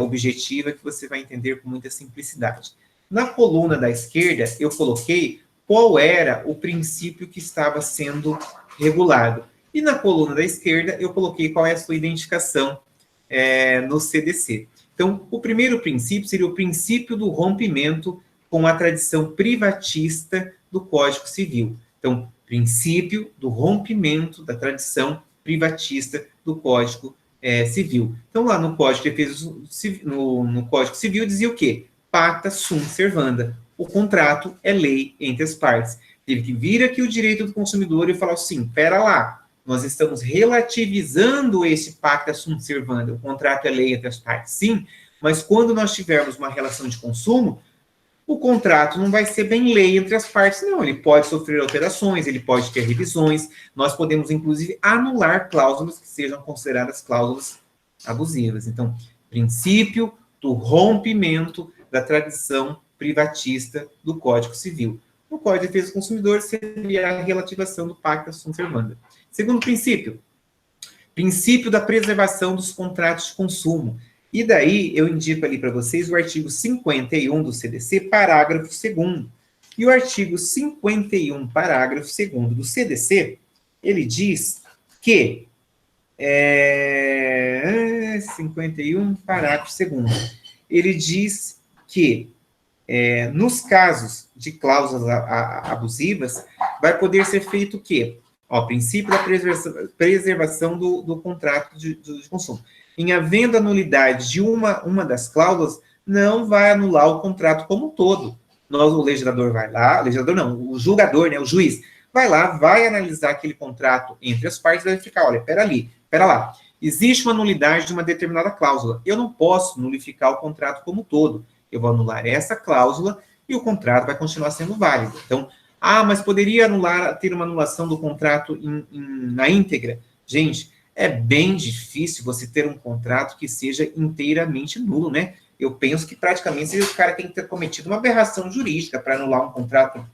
objetiva, que você vai entender com muita simplicidade. Na coluna da esquerda, eu coloquei qual era o princípio que estava sendo regulado. E na coluna da esquerda, eu coloquei qual é a sua identificação no CDC. Então, o primeiro princípio seria o princípio do rompimento com a tradição privatista do Código Civil. Então, princípio do rompimento da tradição privatista do Código Civil. Então, lá no Código de Defesa no Código Civil dizia o quê? Pacta sunt servanda. O contrato é lei entre as partes. Teve que vir aqui o direito do consumidor e falar assim, pera lá, nós estamos relativizando esse pacta sunt servanda, o contrato é lei entre as partes, sim, mas quando nós tivermos uma relação de consumo, o contrato não vai ser bem lei entre as partes, não. Ele pode sofrer alterações, ele pode ter revisões, nós podemos, inclusive, anular cláusulas que sejam consideradas cláusulas abusivas. Então, princípio do rompimento da tradição privatista do Código Civil. No Código de Defesa do Consumidor seria a relativação do pacta sunt servanda. Segundo princípio, princípio da preservação dos contratos de consumo. E daí eu indico ali para vocês o artigo 51 do CDC, parágrafo 2º. E o artigo 51, parágrafo 2º do CDC, ele diz que 51, parágrafo 2º, ele diz que nos casos de cláusulas abusivas, vai poder ser feito o quê? Princípio da preservação do contrato de consumo. Em havendo a nulidade de uma das cláusulas, não vai anular o contrato como um todo. O legislador vai lá, o julgador, né, o juiz, vai lá, vai analisar aquele contrato entre as partes e vai ficar, olha, pera lá, existe uma nulidade de uma determinada cláusula. Eu não posso nulificar o contrato como um todo. Eu vou anular essa cláusula e o contrato vai continuar sendo válido. Então, mas poderia ter uma anulação do contrato na íntegra? Gente, é bem difícil você ter um contrato que seja inteiramente nulo, né? Eu penso que praticamente o cara tem que ter cometido uma aberração jurídica para anular um contrato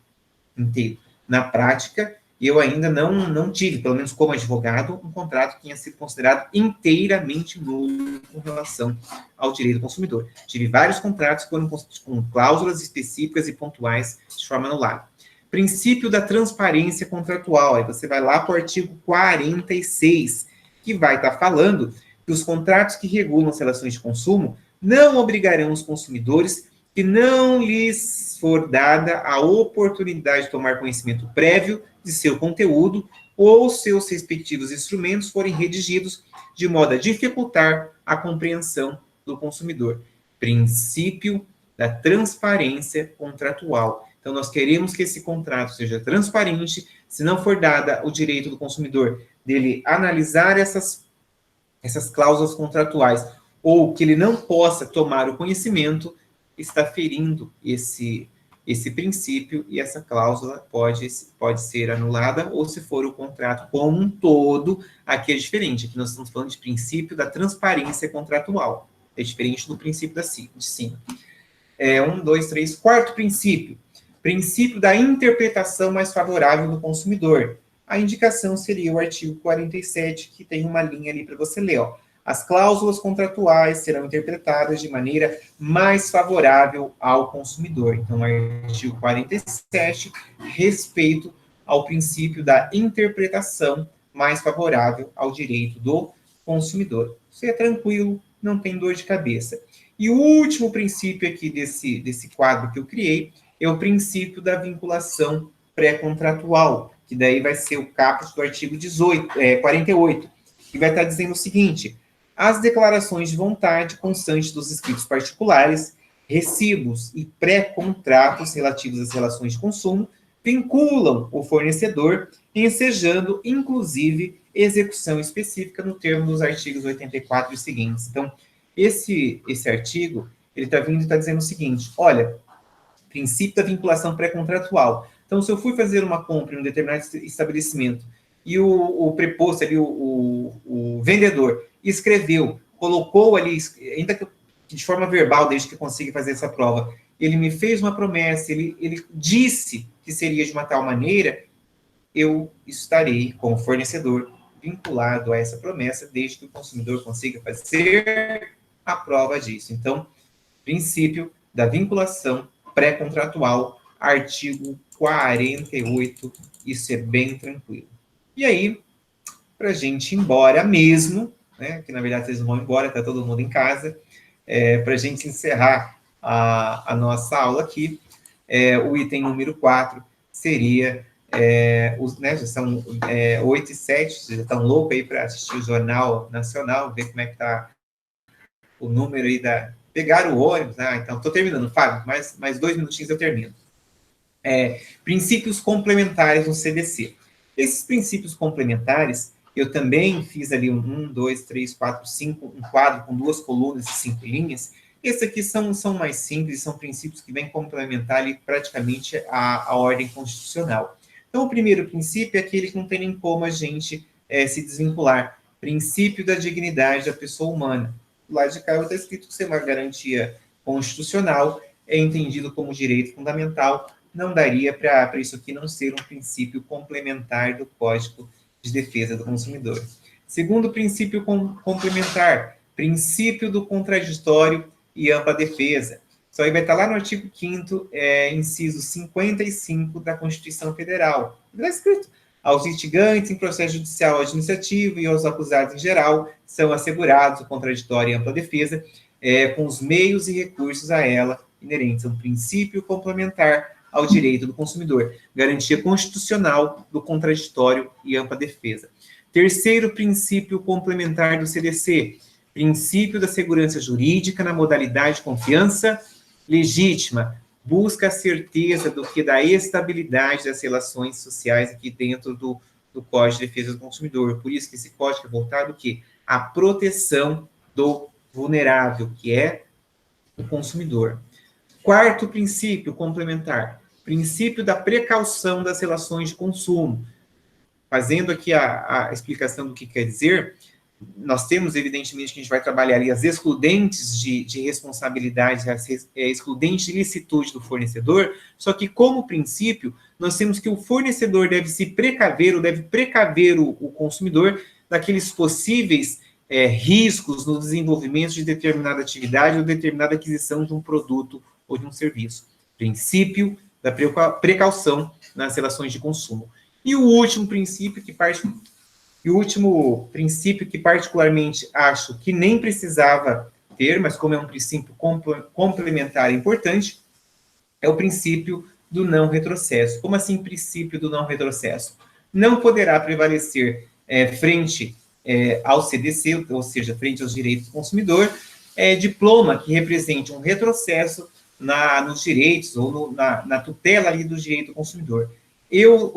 inteiro. Na prática, e eu ainda não tive, pelo menos como advogado, um contrato que tenha sido considerado inteiramente nulo com relação ao direito do consumidor. Tive vários contratos com cláusulas específicas e pontuais de forma anulada. Princípio da transparência contratual. Aí você vai lá para o artigo 46, que vai estar falando que os contratos que regulam as relações de consumo não obrigarão os consumidores que não lhes for dada a oportunidade de tomar conhecimento prévio de seu conteúdo ou seus respectivos instrumentos forem redigidos de modo a dificultar a compreensão do consumidor. Princípio da transparência contratual. Então, nós queremos que esse contrato seja transparente. Se não for dada o direito do consumidor dele analisar essas cláusulas contratuais ou que ele não possa tomar o conhecimento, está ferindo esse princípio e essa cláusula pode ser anulada, ou se for o contrato como um todo, aqui é diferente. Aqui nós estamos falando de princípio da transparência contratual. É diferente do princípio de cima. 1, 2, 3. Quarto princípio. Princípio da interpretação mais favorável do consumidor. A indicação seria o artigo 47, que tem uma linha ali para você ler, ó. As cláusulas contratuais serão interpretadas de maneira mais favorável ao consumidor. Então, artigo 47, respeito ao princípio da interpretação mais favorável ao direito do consumidor. Isso é tranquilo, não tem dor de cabeça. E o último princípio aqui desse quadro que eu criei é o princípio da vinculação pré-contratual, que daí vai ser o caput do artigo 48, que vai estar dizendo o seguinte: as declarações de vontade constantes dos escritos particulares, recibos e pré-contratos relativos às relações de consumo vinculam o fornecedor, ensejando, inclusive, execução específica no termo dos artigos 84 e seguintes. Então, esse artigo, ele está vindo e está dizendo o seguinte: olha, princípio da vinculação pré-contratual. Então, se eu fui fazer uma compra em um determinado estabelecimento e o preposto ali, o vendedor, escreveu, colocou ali, ainda que de forma verbal, desde que consiga fazer essa prova, ele me fez uma promessa, ele disse que seria de uma tal maneira, eu estarei, como fornecedor, vinculado a essa promessa, desde que o consumidor consiga fazer a prova disso. Então, princípio da vinculação pré-contratual, artigo 48, isso é bem tranquilo. E aí, para a gente ir embora mesmo, né, que na verdade vocês não vão embora, está todo mundo em casa, para a gente encerrar a nossa aula aqui, o item número 4 seria, já são 8 e 7, vocês já estão loucos aí para assistir o Jornal Nacional, ver como é que está o número aí pegar o ônibus, então estou terminando, Fábio, mais 2 minutinhos eu termino. Princípios complementares no CDC. Esses princípios complementares, eu também fiz ali 1, 2, 3, 4, 5, um quadro com 2 colunas e 5 linhas. Esses aqui são mais simples, são princípios que vêm complementar ali praticamente a ordem constitucional. Então, o primeiro princípio é aquele que não tem nem como a gente se desvincular. Princípio da dignidade da pessoa humana. Do lado de cá está escrito que ser uma garantia constitucional, é entendido como direito fundamental, não daria para isso aqui não ser um princípio complementar do Código de Defesa do Consumidor. Segundo princípio complementar, princípio do contraditório e ampla defesa. Isso aí vai estar lá no artigo 5º, inciso 55 da Constituição Federal. Está escrito: aos litigantes em processo judicial ou administrativo e aos acusados em geral são assegurados o contraditório e ampla defesa com os meios e recursos a ela inerentes. É um princípio complementar ao direito do consumidor, garantia constitucional do contraditório e ampla defesa. Terceiro princípio complementar do CDC, princípio da segurança jurídica na modalidade de confiança legítima, busca a certeza da estabilidade das relações sociais aqui dentro do Código de Defesa do Consumidor. Por isso que esse código é voltado à proteção do vulnerável, que é o consumidor. Quarto princípio complementar, princípio da precaução das relações de consumo. Fazendo aqui a explicação do que quer dizer, nós temos, evidentemente, que a gente vai trabalhar ali as excludentes de responsabilidade, as excludentes de licitude do fornecedor, só que, como princípio, nós temos que o fornecedor deve se precaver, ou deve precaver o consumidor daqueles possíveis riscos no desenvolvimento de determinada atividade ou determinada aquisição de um produto ou de um serviço. Princípio da precaução nas relações de consumo. E o último princípio que particularmente acho que nem precisava ter, mas como é um princípio complementar e importante, é o princípio do não retrocesso. Como assim princípio do não retrocesso? Não poderá prevalecer frente ao CDC, ou seja, frente aos direitos do consumidor, diploma que represente um retrocesso nos direitos ou na tutela ali do direito do consumidor. Eu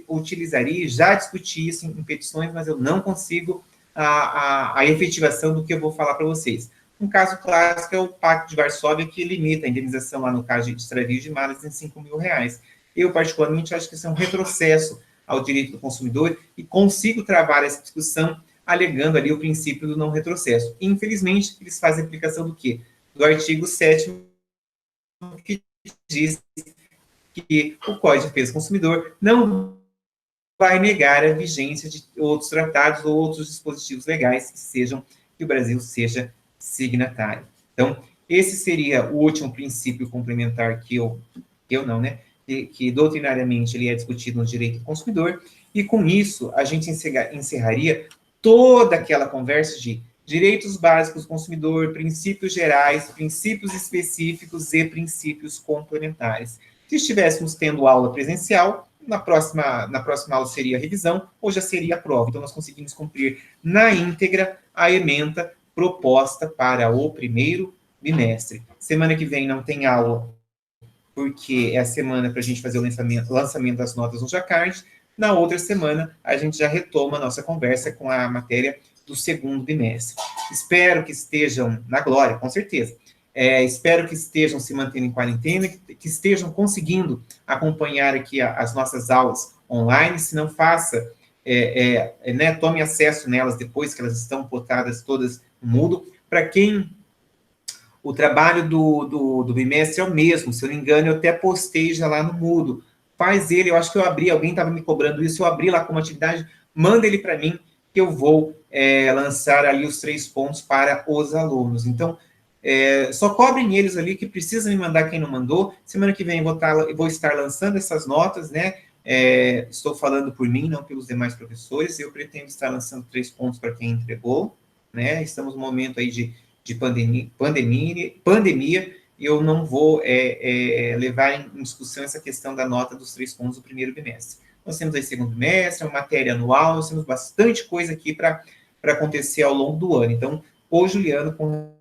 utilizaria, já discuti isso em petições, mas eu não consigo a efetivação do que eu vou falar para vocês. Um caso clássico é o Pacto de Varsóvia, que limita a indenização lá no caso de extravio de malas em R$5.000. Eu, particularmente, acho que isso é um retrocesso ao direito do consumidor e consigo travar essa discussão alegando ali o princípio do não retrocesso. Infelizmente, eles fazem aplicação do quê? Do artigo 7º, que diz que o Código de Defesa do Consumidor não vai negar a vigência de outros tratados ou outros dispositivos legais que o Brasil seja signatário. Então, esse seria o último princípio complementar que doutrinariamente ele é discutido no direito do consumidor, e com isso a gente encerraria toda aquela conversa de direitos básicos do consumidor, princípios gerais, princípios específicos e princípios complementares. Se estivéssemos tendo aula presencial, na próxima aula seria a revisão ou já seria a prova. Então, nós conseguimos cumprir na íntegra a ementa proposta para o primeiro bimestre. Semana que vem não tem aula, porque é a semana para a gente fazer o lançamento das notas no Jacquard. Na outra semana, a gente já retoma a nossa conversa com a matéria do segundo bimestre. Espero que estejam na glória, com certeza. Espero que estejam se mantendo em quarentena, que estejam conseguindo acompanhar aqui as nossas aulas online. Se não faça, tome acesso nelas depois que elas estão botadas todas no Moodle. Para quem o trabalho do bimestre é o mesmo, se eu não me engano, eu até postei já lá no Moodle. Faz ele, eu acho que eu abri, alguém estava me cobrando isso, eu abri lá como atividade, manda ele para mim, que eu vou lançar ali os 3 pontos para os alunos. Então, só cobrem eles ali, que precisa me mandar quem não mandou. Semana que vem eu vou estar lançando essas notas, né? Estou falando por mim, não pelos demais professores. Eu pretendo estar lançando 3 pontos para quem entregou, né? Estamos no momento aí de pandemia, e eu não vou levar em discussão essa questão da nota dos 3 pontos do primeiro bimestre. Nós temos aí segundo bimestre, uma matéria anual, nós temos bastante coisa aqui para acontecer ao longo do ano. Então, o Juliano, com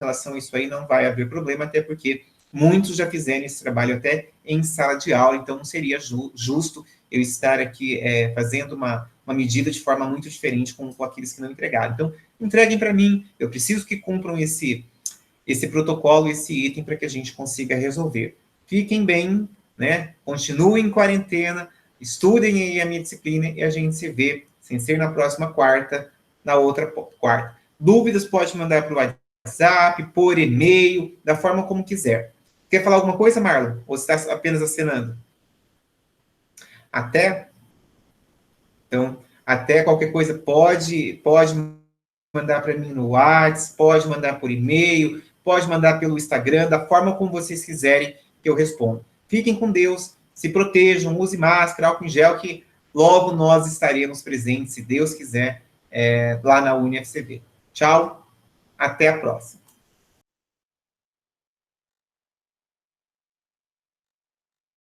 relação a isso aí, não vai haver problema, até porque muitos já fizeram esse trabalho até em sala de aula, então não seria justo eu estar aqui fazendo uma medida de forma muito diferente com aqueles que não entregaram. Então, entreguem para mim, eu preciso que cumpram esse protocolo, esse item, para que a gente consiga resolver. Fiquem bem, né? Continuem em quarentena, estudem aí a minha disciplina e a gente se vê, sem ser na próxima quarta, na outra quarta. Dúvidas pode mandar para o WhatsApp, por e-mail, da forma como quiser. Quer falar alguma coisa, Marlon? Ou você está apenas acenando? Então, até qualquer coisa pode mandar para mim no WhatsApp, pode mandar por e-mail, pode mandar pelo Instagram, da forma como vocês quiserem que eu responda. Fiquem com Deus, se protejam, use máscara, álcool em gel, que logo nós estaremos presentes, se Deus quiser, lá na UniFCB. Tchau, até a próxima.